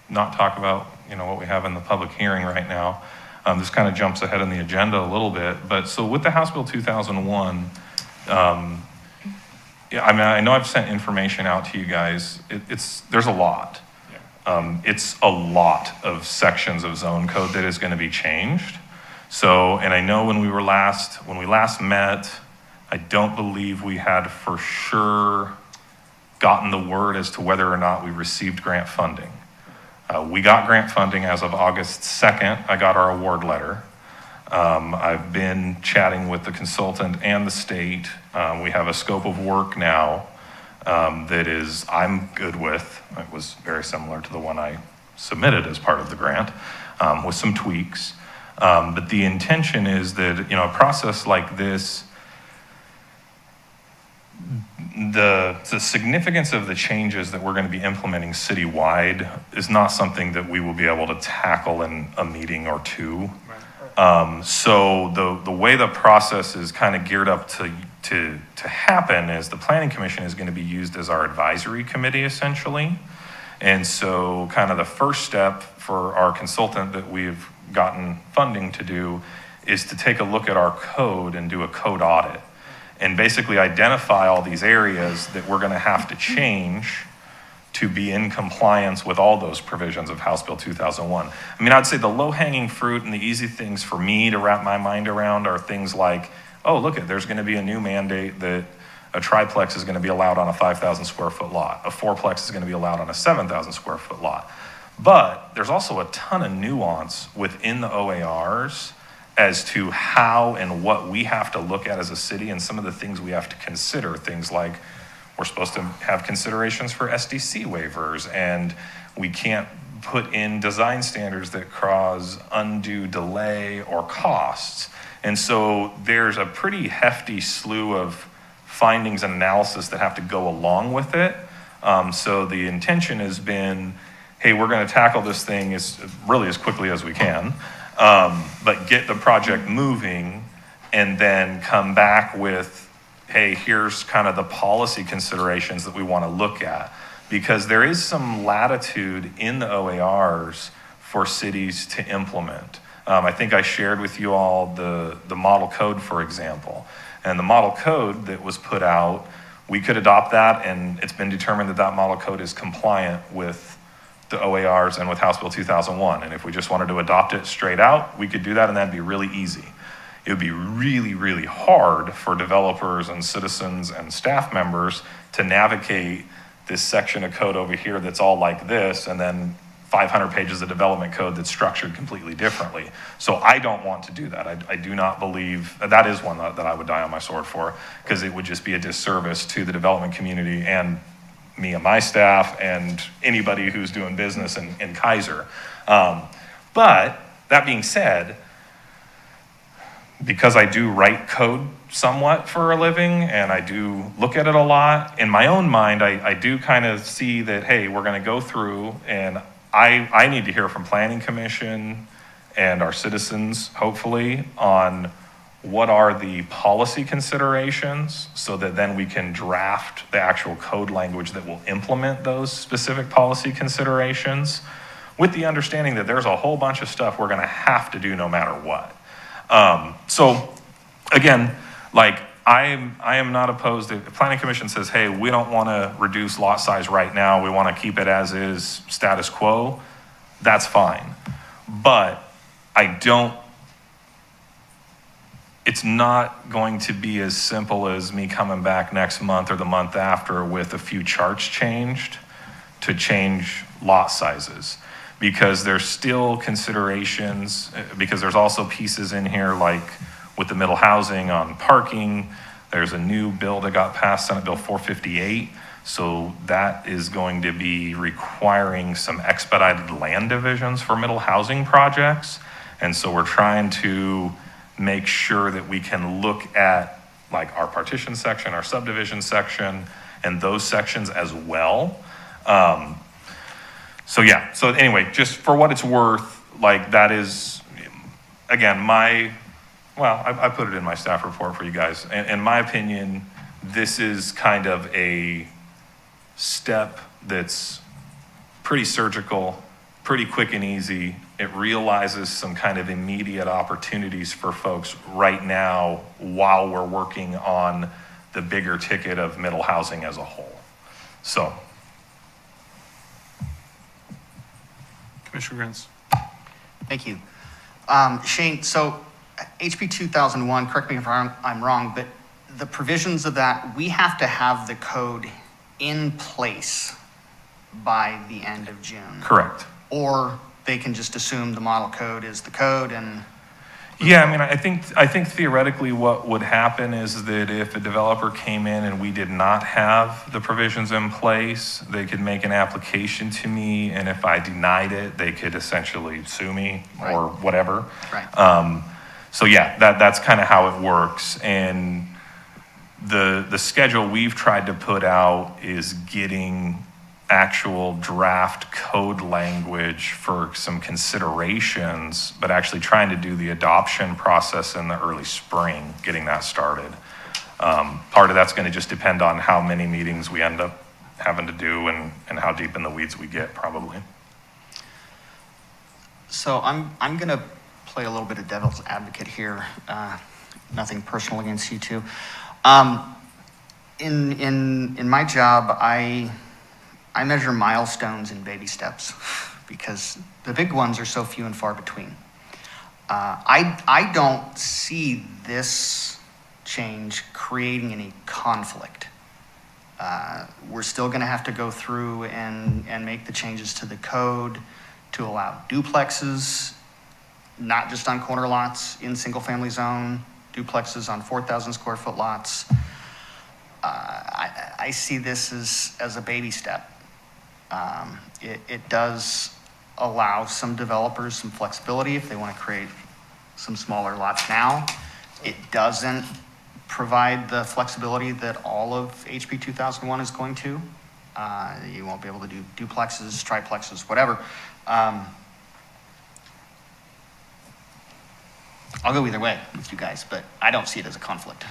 not talk about, what we have in the public hearing right now. This kind of jumps ahead in the agenda a little bit, but so with the House Bill 2001, Yeah, I mean, I know I've sent information out to you guys. There's a lot. It's a lot of sections of zone code that is going to be changed. So, and I know when we last met, I don't believe we had for sure gotten the word as to whether or not we received grant funding. We got grant funding as of August 2nd. I got our award letter. I've been chatting with the consultant and the state. We have a scope of work now that is I'm good with. It was very similar to the one I submitted as part of the grant, with some tweaks. But the intention is that, a process like this, the significance of the changes that we're going to be implementing citywide is not something that we will be able to tackle in a meeting or two. So the way the process is kind of geared up to happen is the Planning Commission is going to be used as our advisory committee essentially. And so kind of the first step for our consultant that we've gotten funding to do is to take a look at our code and do a code audit and basically identify all these areas that we're going to have to change to be in compliance with all those provisions of House Bill 2001. I mean, I'd say the low-hanging fruit and the easy things for me to wrap my mind around are things like, oh, look, there's going to be a new mandate that a triplex is going to be allowed on a 5,000 square foot lot. A fourplex is going to be allowed on a 7,000 square foot lot. But there's also a ton of nuance within the OARs as to how and what we have to look at as a city and some of the things we have to consider. Things like we're supposed to have considerations for SDC waivers, and we can't put in design standards that cause undue delay or costs. And so there's a pretty hefty slew of findings and analysis that have to go along with it. So the intention has been, hey, we're going to tackle this thing as quickly as we can, but get the project moving and then come back with, hey, here's kind of the policy considerations that we want to look at. Because there is some latitude in the OARs for cities to implement. I think I shared with you all the model code, for example. And the model code that was put out, we could adopt that, and it's been determined that that model code is compliant with the OARs and with House Bill 2001. And if we just wanted to adopt it straight out, we could do that, and that'd be really easy. It would be really, really hard for developers and citizens and staff members to navigate this section of code over here that's all like this, and then 500 pages of development code that's structured completely differently. So I don't want to do that. I do not believe, that is one that I would die on my sword for, because it would just be a disservice to the development community and me and my staff and anybody who's doing business in Keizer. But that being said, because I do write code somewhat for a living and I do look at it a lot, in my own mind, I do kind of see that, hey, we're going to go through, and I need to hear from Planning Commission and our citizens, hopefully, on what are the policy considerations so that then we can draft the actual code language that will implement those specific policy considerations, with the understanding that there's a whole bunch of stuff we're going to have to do no matter what. So again, like I am not opposed to, the Planning Commission says, hey, we don't want to reduce lot size right now. We want to keep it as is, status quo. That's fine. But it's not going to be as simple as me coming back next month or the month after with a few charts changed to change lot sizes. Because there's still considerations, because there's also pieces in here like with the middle housing on parking. There's a new bill that got passed, Senate Bill 458. So that is going to be requiring some expedited land divisions for middle housing projects. And so we're trying to make sure that we can look at like our partition section, our subdivision section, and those sections as well. So yeah, so anyway, just for what it's worth, like that is, again, I put it in my staff report for you guys. In my opinion, this is kind of a step that's pretty surgical, pretty quick and easy. It realizes some kind of immediate opportunities for folks right now while we're working on the bigger ticket of middle housing as a whole. So. Commissioner Grants. Thank you. Shane, so HB 2001, correct me if I'm wrong, but the provisions of that, we have to have the code in place by the end of June. Correct. Or they can just assume the model code is the code and... Yeah, I mean, I think theoretically what would happen is that if a developer came in and we did not have the provisions in place, they could make an application to me, and if I denied it, they could essentially sue me or whatever. Right. So yeah, that's kind of how it works. And the schedule we've tried to put out is getting actual draft code language for some considerations, but actually trying to do the adoption process in the early spring, getting that started. Part of that's going to just depend on how many meetings we end up having to do and how deep in the weeds we get, probably. So I'm going to play a little bit of devil's advocate here. Nothing personal against you two. In my job, I measure milestones in baby steps because the big ones are so few and far between. I don't see this change creating any conflict. We're still going to have to go through and make the changes to the code to allow duplexes, not just on corner lots in single family zone, duplexes on 4,000 square foot lots. I see this as a baby step. It does allow some developers some flexibility if they want to create some smaller lots now. It doesn't provide the flexibility that all of HB 2001 is going to. You won't be able to do duplexes, triplexes, whatever. I'll go either way with you guys, but I don't see it as a conflict.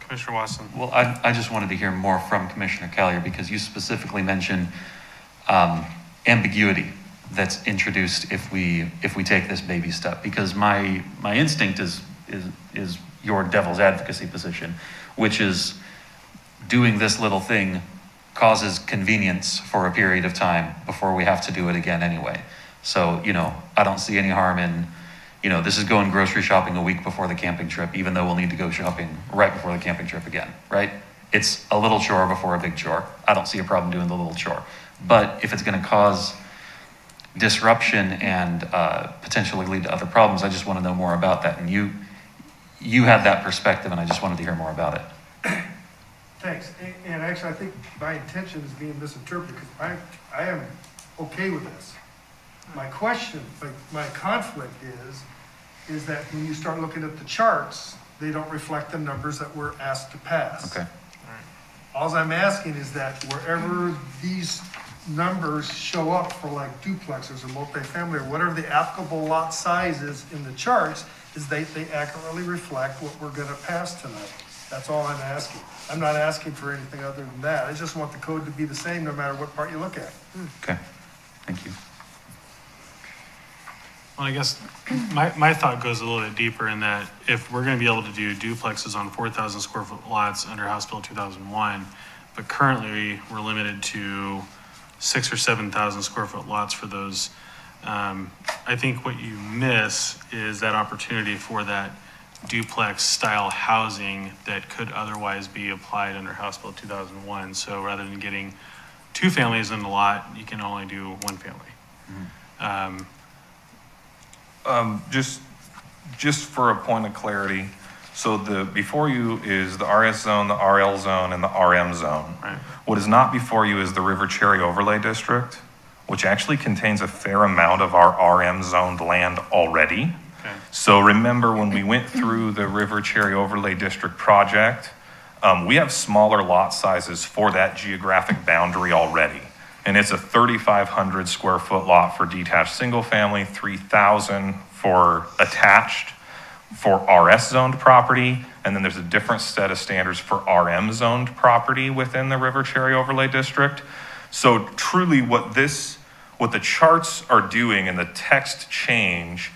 Commissioner Watson. Well, I just wanted to hear more from Commissioner Keizer because you specifically mentioned ambiguity that's introduced if we take this baby step. Because my instinct is your devil's advocacy position, which is doing this little thing causes convenience for a period of time before we have to do it again anyway. So, I don't see any harm in, this is going grocery shopping a week before the camping trip, even though we'll need to go shopping right before the camping trip again, right? It's a little chore before a big chore. I don't see a problem doing the little chore. But if it's going to cause disruption and potentially lead to other problems, I just want to know more about that. And you have that perspective, and I just wanted to hear more about it. Thanks. And actually, I think my intention is being misinterpreted because I am okay with this. My question, my conflict is that when you start looking at the charts, they don't reflect the numbers that we're asked to pass. Okay. All I'm asking is that wherever these numbers show up for like duplexes or multifamily or whatever the applicable lot size is in the charts, is they accurately reflect what we're gonna pass tonight. That's all I'm asking. I'm not asking for anything other than that. I just want the code to be the same no matter what part you look at. Okay. Thank you. Well, I guess my thought goes a little bit deeper in that if we're going to be able to do duplexes on 4,000 square foot lots under House Bill 2001, but currently we're limited to 6,000 or 7,000 square foot lots for those, I think what you miss is that opportunity for that duplex style housing that could otherwise be applied under House Bill 2001. So rather than getting two families in the lot, you can only do one family. Just for a point of clarity, so before you is the RS zone, the RL zone, and the RM zone. Right. What is not before you is the River Cherry Overlay District, which actually contains a fair amount of our RM zoned land already. Okay. So remember when we went through the River Cherry Overlay District project, we have smaller lot sizes for that geographic boundary already. And it's a 3,500 square foot lot for detached single family, 3,000 for attached for RS zoned property. And then there's a different set of standards for RM zoned property within the River Cherry Overlay District. So truly what the charts are doing and the text change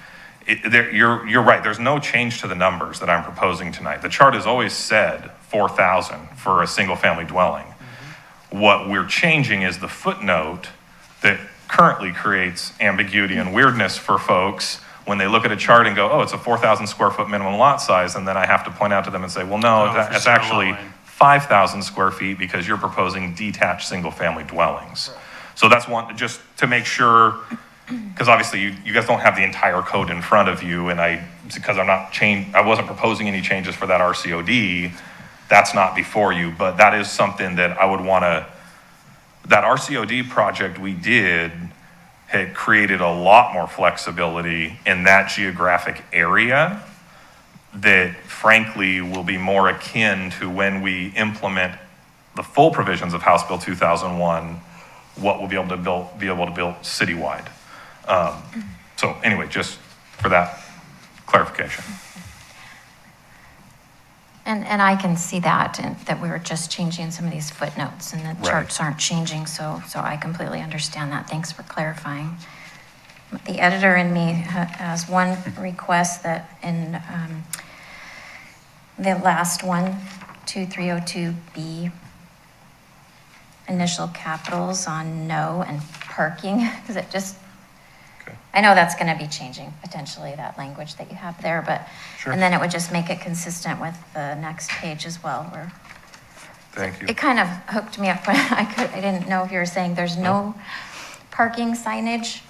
you're right, there's no change to the numbers that I'm proposing tonight. The chart has always said 4,000 for a single-family dwelling. What we're changing is the footnote that currently creates ambiguity and weirdness for folks when they look at a chart and go, oh, it's a 4,000 square foot minimum lot size, and then I have to point out to them and say, well, no, it's actually 5,000 square feet because you're proposing detached single-family dwellings. So that's one, just to make sure, because obviously you guys don't have the entire code in front of you, and I wasn't proposing any changes for that RCOD, that's not before you, but that is something that I would want to, that RCOD project we did had created a lot more flexibility in that geographic area that frankly will be more akin to when we implement the full provisions of House Bill 2001, what we'll be able to build citywide. So anyway, just for that clarification. And I can see that, and that we were just changing some of these footnotes, and the charts aren't changing, so I completely understand that. Thanks for clarifying. The editor in me has one request that in the last one, 2302B, initial capitals on no and parking, because it just, I know that's going to be changing potentially, that language that you have there, but Sure. And then it would just make it consistent with the next page as well. Where Thank you. it kind of hooked me up when I didn't know if you were saying there's no parking signage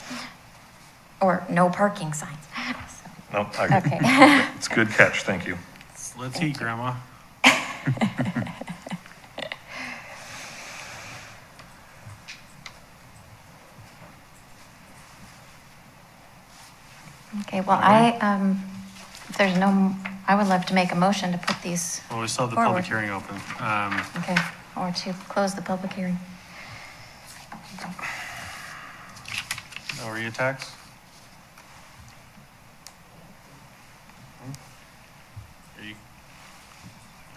or no parking signs. So, Nope. okay. It's a good catch. Thank you. Let's eat, Grandma. Okay. Well, if there's no, I would love to make a motion to put these. Well, we still have the Forward. public hearing open. Okay. Or to close the public hearing. Are you tax? Are you?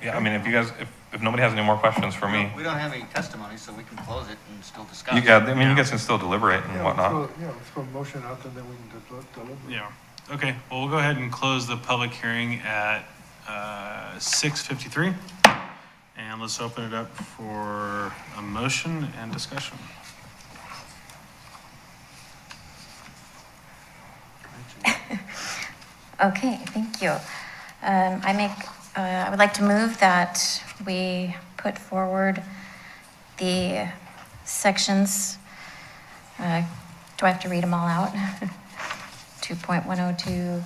Yeah, I mean, if you guys, if nobody has any more questions for me, We don't have any testimony, so we can close it and still discuss. you guys can still deliberate and whatnot. Let's go motion out, and then we can deliberate. Yeah. Okay, well, we'll go ahead and close the public hearing at 6:53. And let's open it up for a motion and discussion. Okay, thank you. I would like to move that we put forward the sections, do I have to read them all out? 2.102,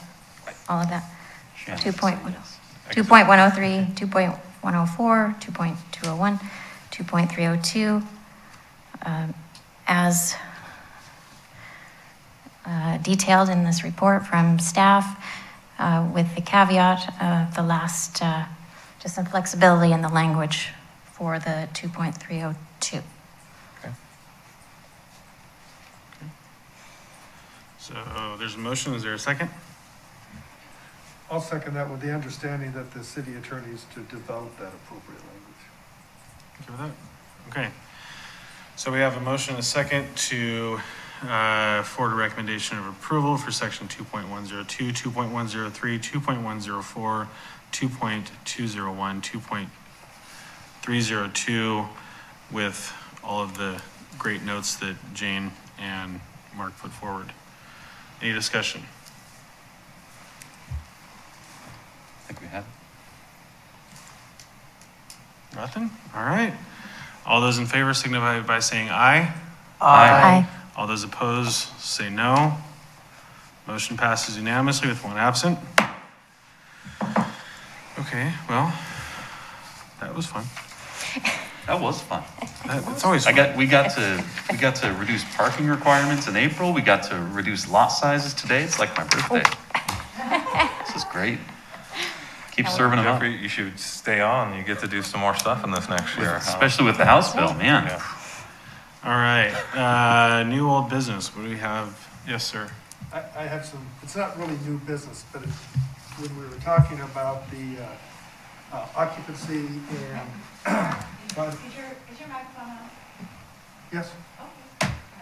all of that? 2.103, 2.104, 2.201, 2.302, as detailed in this report from staff, with the caveat of the last, just some flexibility in the language for the 2.302. So there's a motion, is there a second? I'll second that with the understanding that the city attorney is to develop that appropriate language. Okay with that? Okay. So we have a motion and a second to forward a recommendation of approval for section 2.102, 2.103, 2.104, 2.201, 2.302 with all of the great notes that Jane and Mark put forward. Any discussion? I think we have. Nothing? All right. All those in favor signify by saying aye. Aye. All those opposed say no. Motion passes unanimously with one absent. Okay, well, that was fun. That was fun. It's always fun. We got to reduce parking requirements in April. We got to reduce lot sizes today. It's like my birthday. This is great. Keep serving them up, Jeffrey, you should stay on. You get to do some more stuff in this next year. especially with the House bill, man. Yeah. All right, new old business. What do we have? Yes, sir. I have some, it's not really new business, but when we were talking about the occupancy and, Is your microphone on? yes,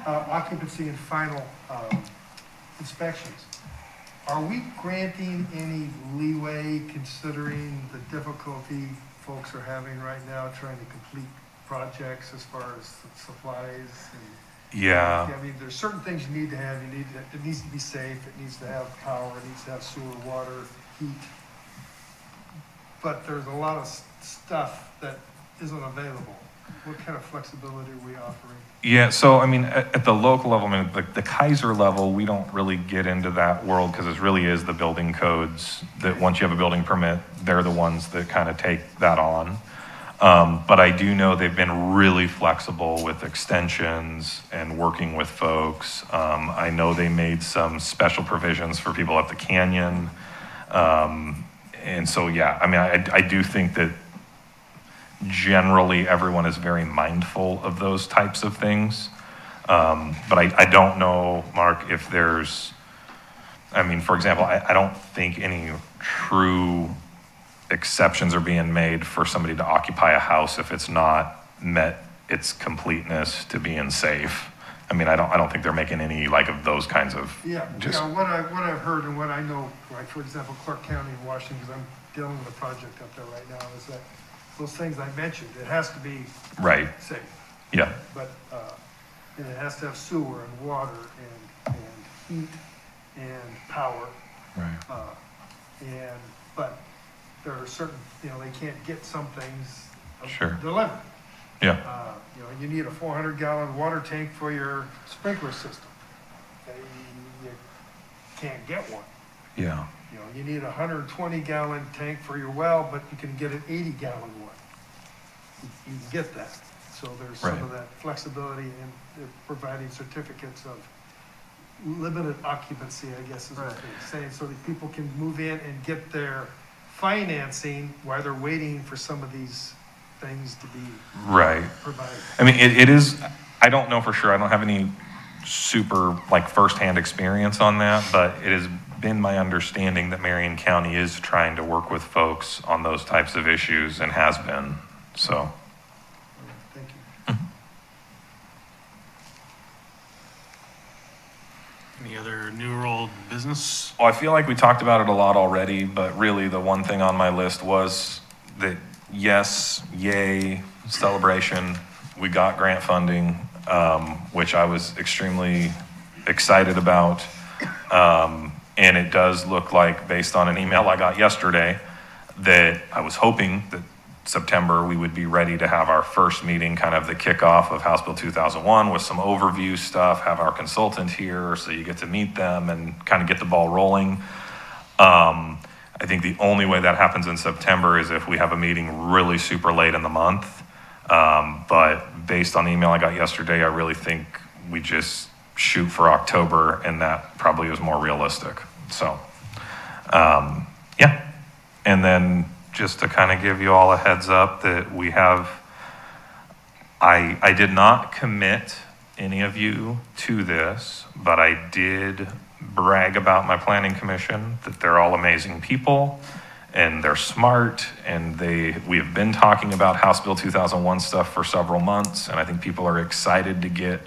occupancy and final inspections. are we granting any leeway considering the difficulty folks are having right now trying to complete projects as far as supplies and? Yeah. I mean, there's certain things you need to have. It needs to be safe. It needs to have power. It needs to have sewer, water, heat. But there's a lot of stuff that isn't available. What kind of flexibility are we offering? Yeah, so I mean, at the local level, I mean, the Keizer level, we don't really get into that world because it really is the building codes that once you have a building permit, they're the ones that kind of take that on. But I do know they've been really flexible with extensions and working with folks. I know they made some special provisions for people at the canyon. And so, yeah, I mean, I do think that generally everyone is very mindful of those types of things. But I don't know, Mark, if there's, I mean, for example, I don't think any true exceptions are being made for somebody to occupy a house if it's not met its completeness to being safe. I mean, I don't think they're making any like of those kinds of just. Yeah, what I've heard and what I know, like for example, Clark County in Washington, because I'm dealing with a project up there right now, is that those things I mentioned, it has to be Right. safe. Yeah. But and it has to have sewer and water and heat and power. Right. But there are certain, they can't get some things Sure. delivered. Yeah. You need a 400-gallon water tank for your sprinkler system. You can't get one. Yeah. You need a 120-gallon tank for your well, but you can get an 80-gallon one. You can get that. So there's some of that flexibility in providing certificates of limited occupancy, I guess is what they're saying, so that people can move in and get their financing while they're waiting for some of these things to be provided. I mean, it is, I don't know for sure. I don't have any super like firsthand experience on that, but it has been my understanding that Marion County is trying to work with folks on those types of issues and has been, so. Thank you. Any other new or old business? Well, I feel like we talked about it a lot already, but really the one thing on my list was that yes, yay, celebration. We got grant funding, which I was extremely excited about. And it does look like, based on an email I got yesterday, that I was hoping that September we would be ready to have our first meeting, kind of the kickoff of House Bill 2001 with some overview stuff, have our consultant here so you get to meet them and kind of get the ball rolling. I think the only way that happens in September is if we have a meeting really super late in the month. But based on the email I got yesterday, I really think we just shoot for October, and that probably is more realistic. So, yeah. And then just to kind of give you all a heads up that we have, I did not commit any of you to this, but I did brag about my planning commission, that they're all amazing people and they're smart, and we have been talking about House Bill 2001 stuff for several months, and I think people are excited to get,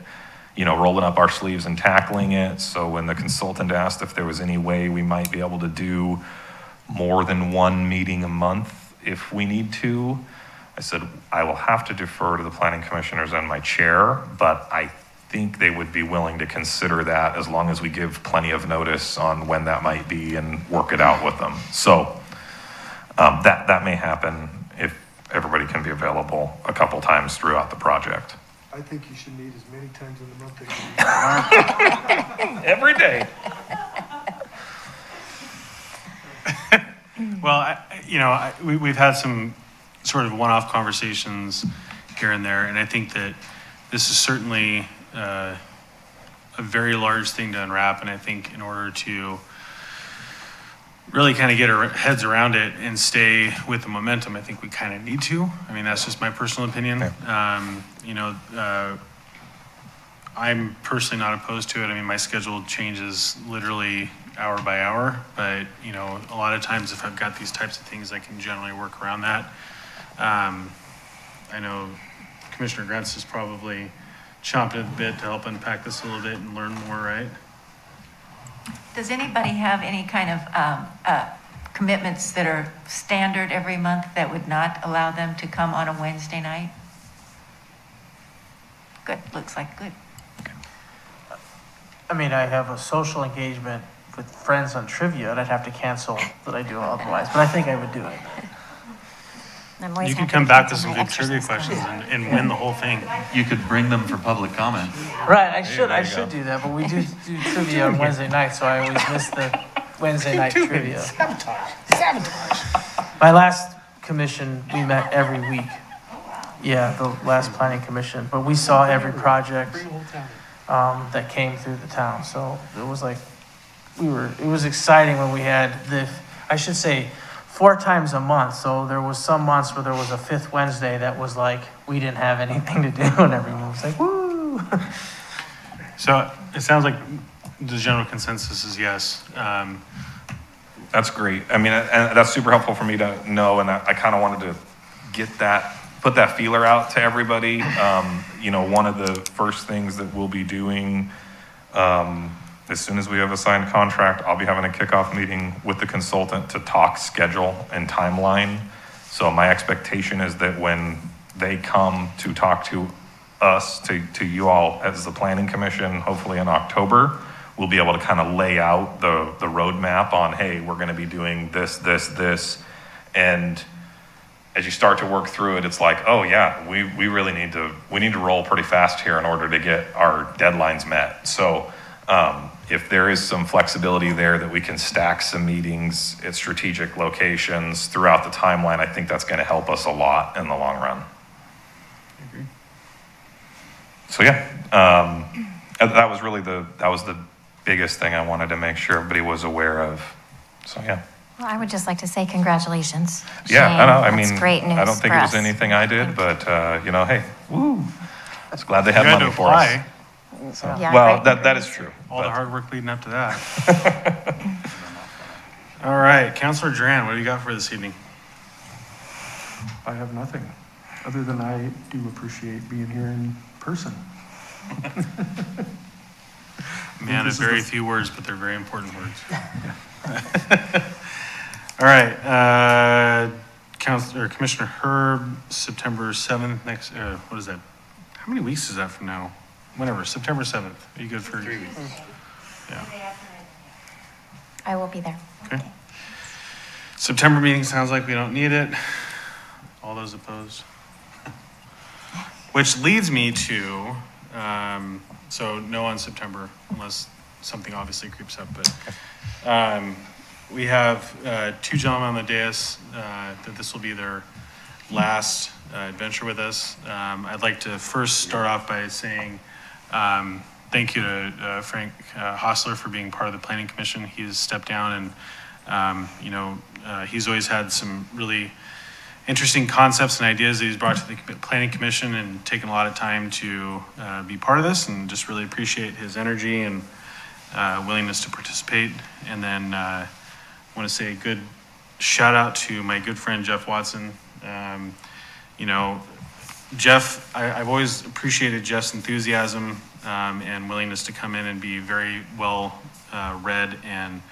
rolling up our sleeves and tackling it. So when the consultant asked if there was any way we might be able to do more than one meeting a month if we need to, I said, I will have to defer to the planning commissioners and my chair, but I think they would be willing to consider that as long as we give plenty of notice on when that might be and work it out with them. So that may happen if everybody can be available a couple times throughout the project. I think you should meet as many times in the month as you need. Every day. Well, we've had some sort of one-off conversations here and there, and I think that this is certainly a very large thing to unwrap, and I think in order to really kind of get our heads around it and stay with the momentum, I think we kind of need to. I mean, that's just my personal opinion. I'm personally not opposed to it. I mean, my schedule changes literally hour by hour, but a lot of times if I've got these types of things, I can generally work around that. I know Commissioner Grantz is probably chomping at the bit to help unpack this a little bit and learn more, right? Does anybody have any kind of commitments that are standard every month that would not allow them to come on a Wednesday night? Good, looks like good. I mean, I have a social engagement with friends on trivia, and I'd have to cancel that I do otherwise, but I think I would do it. I'm always You can happy come to back with cancel some my good trivia exercise questions class. and win the whole thing. You could bring them for public comment. Right, I there you should go. do that, but we do trivia on Wednesday night, so I always miss the Wednesday night trivia. My last commission, we met every week. Yeah, the last planning commission, but we saw every project that came through the town, so it was like, it was exciting when we had I should say, 4 times a month, so there was some months where there was a 5th Wednesday that was like, we didn't have anything to do, and everyone was like, woo! So it sounds like the general consensus is yes. That's great. I mean, and that's super helpful for me to know, and I kind of wanted to put that feeler out to everybody. You know, one of the first things that we'll be doing, as soon as we have a signed contract, I'll be having a kickoff meeting with the consultant to talk schedule and timeline. So my expectation is that when they come to talk to us, to you all as the planning commission, hopefully in October, we'll be able to kind of lay out the roadmap on, hey, we're going to be doing this, this, this. And as you start to work through it, it's like, oh yeah, we really need to roll pretty fast here in order to get our deadlines met. So if there is some flexibility there that we can stack some meetings at strategic locations throughout the timeline, I think that's going to help us a lot in the long run. I agree. So yeah, that was the biggest thing I wanted to make sure everybody was aware of. So yeah. Well, I would just like to say congratulations. Yeah, Shane. I know. I That's mean, great news I don't think it for was us. anything I did, but you know, hey, woo! I was glad they had You had money to for us. apply. So, Yeah, well, great. that is true. All the but- hard work leading up to that. All right, Councilor Duran, what do you got for this evening? I have nothing, other than I do appreciate being here in person. Man, This of is very the- few words, but they're very important words. All right, Commissioner Herb, September 7th, next, what is that? How many weeks is that from now? Whenever, September 7th. Are you good for? 3 weeks. Yeah, I will be there. okay. September meeting sounds like we don't need it. All those opposed? Which leads me to, so no on September unless something obviously creeps up, but we have 2 gentlemen on the dais that this will be their last adventure with us. I'd like to first start off by saying thank you to Frank Hostler for being part of the Planning Commission. He's stepped down and, you know, he's always had some really interesting concepts and ideas that he's brought to the Planning Commission and taken a lot of time to be part of this, and just really appreciate his energy and willingness to participate. And then I want to say a good shout out to my good friend Jeff Watson. You know, Jeff, I've always appreciated Jeff's enthusiasm and willingness to come in and be very well read and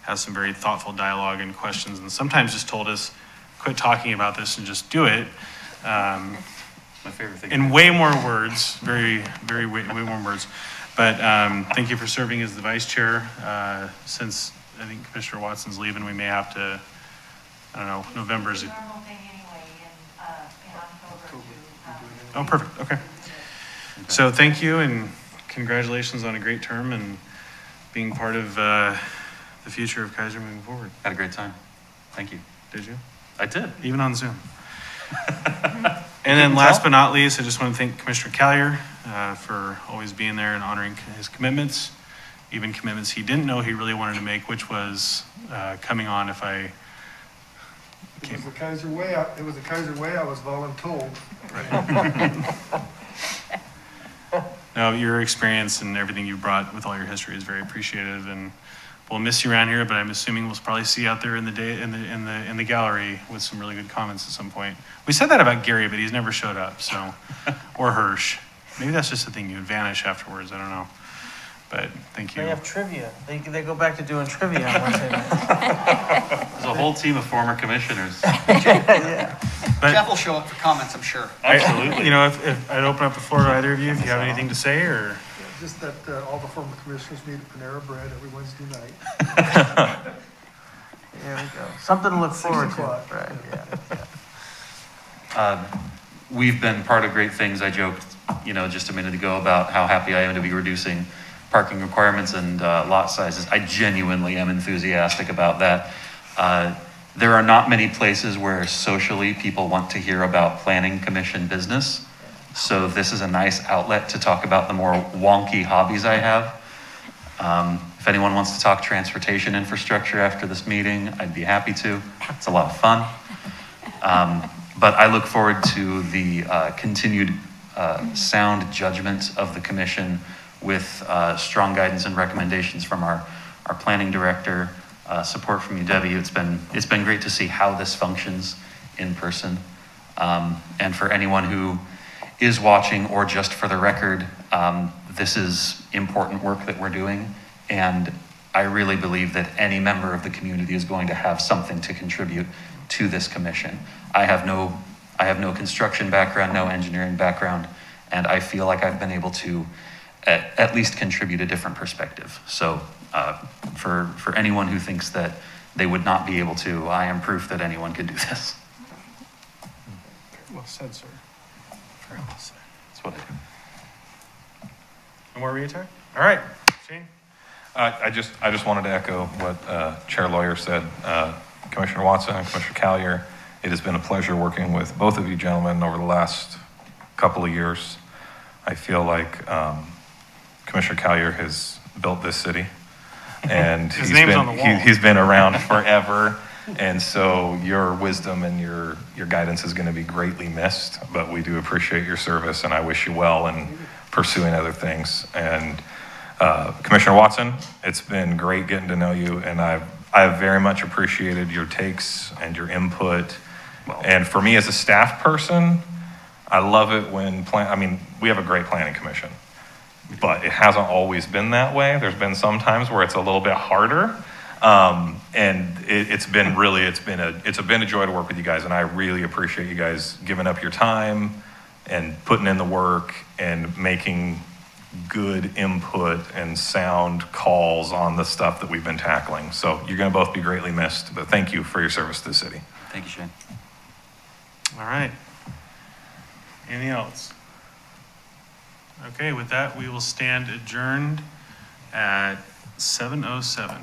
have some very thoughtful dialogue and questions, and sometimes just told us, quit talking about this and just do it. My favorite thing. In way more words, way more words. But thank you for serving as the vice chair. Since I think Commissioner Watson's leaving, we may have to, I don't know, November's. Normal thing anyway in October to. Oh, perfect, okay. So thank you and congratulations on a great term and being part of the future of Keizer moving forward. Had a great time. Thank you. Did you? I did. Even on Zoom. And then last but not least, I just want to thank Commissioner Callier for always being there and honoring his commitments, even commitments he didn't know he really wanted to make, which was coming on if I It was the Keizer way, I was voluntold. No, your experience and everything you brought with all your history is very appreciated, and we'll miss you around here. But I'm assuming we'll probably see you out there in the gallery with some really good comments at some point. We said that about Gary, but he's never showed up. So, or Hirsch. Maybe that's just a thing. You would vanish afterwards. I don't know. But thank you. They have trivia. They go back to doing trivia on Wednesday night. There's a whole team of former commissioners. Yeah. But Jeff will show up for comments, I'm sure. Absolutely. You know, if I'd open up the floor to either of you, if you have anything to say, or Just that all the former commissioners meet at Panera Bread every Wednesday night. There we go. Something to look forward to. o'clock. Right, yeah. We've been part of great things. I joked, just a minute ago about how happy I am to be reducing parking requirements and lot sizes. I genuinely am enthusiastic about that. There are not many places where socially people want to hear about planning commission business. So this is a nice outlet to talk about the more wonky hobbies I have. If anyone wants to talk transportation infrastructure after this meeting, I'd be happy to. It's a lot of fun. But I look forward to the continued sound judgment of the commission with strong guidance and recommendations from our planning director, support from you, Debbie. It's been great to see how this functions in person. And for anyone who is watching, or just for the record, this is important work that we're doing. And I really believe that any member of the community is going to have something to contribute to this commission. I have no construction background, no engineering background, and I feel like I've been able to at least contribute a different perspective. So for anyone who thinks that they would not be able to, I am proof that anyone could do this. well said, sir. Very well said. That's what I do. No more retard? All right, Shane. I just wanted to echo what Chair Lawyer said. Commissioner Watson and Commissioner Keizer, it has been a pleasure working with both of you gentlemen over the last couple of years. I feel like Commissioner Keizer has built this city, and His name's on the wall. he's been around forever, and so your wisdom and your guidance is going to be greatly missed. But we do appreciate your service, and I wish you well in pursuing other things. And Commissioner Watson, it's been great getting to know you, and I have very much appreciated your takes and your input. And for me as a staff person, I love it when we have a great planning commission, but it hasn't always been that way. There's been some times where it's a little bit harder. And it's been a joy to work with you guys, and I really appreciate you guys giving up your time and putting in the work and making good input and sound calls on the stuff that we've been tackling. So you're going to both be greatly missed, but thank you for your service to the city. Thank you, Shane. All right. Anything else? Okay, with that, we will stand adjourned at 7:07.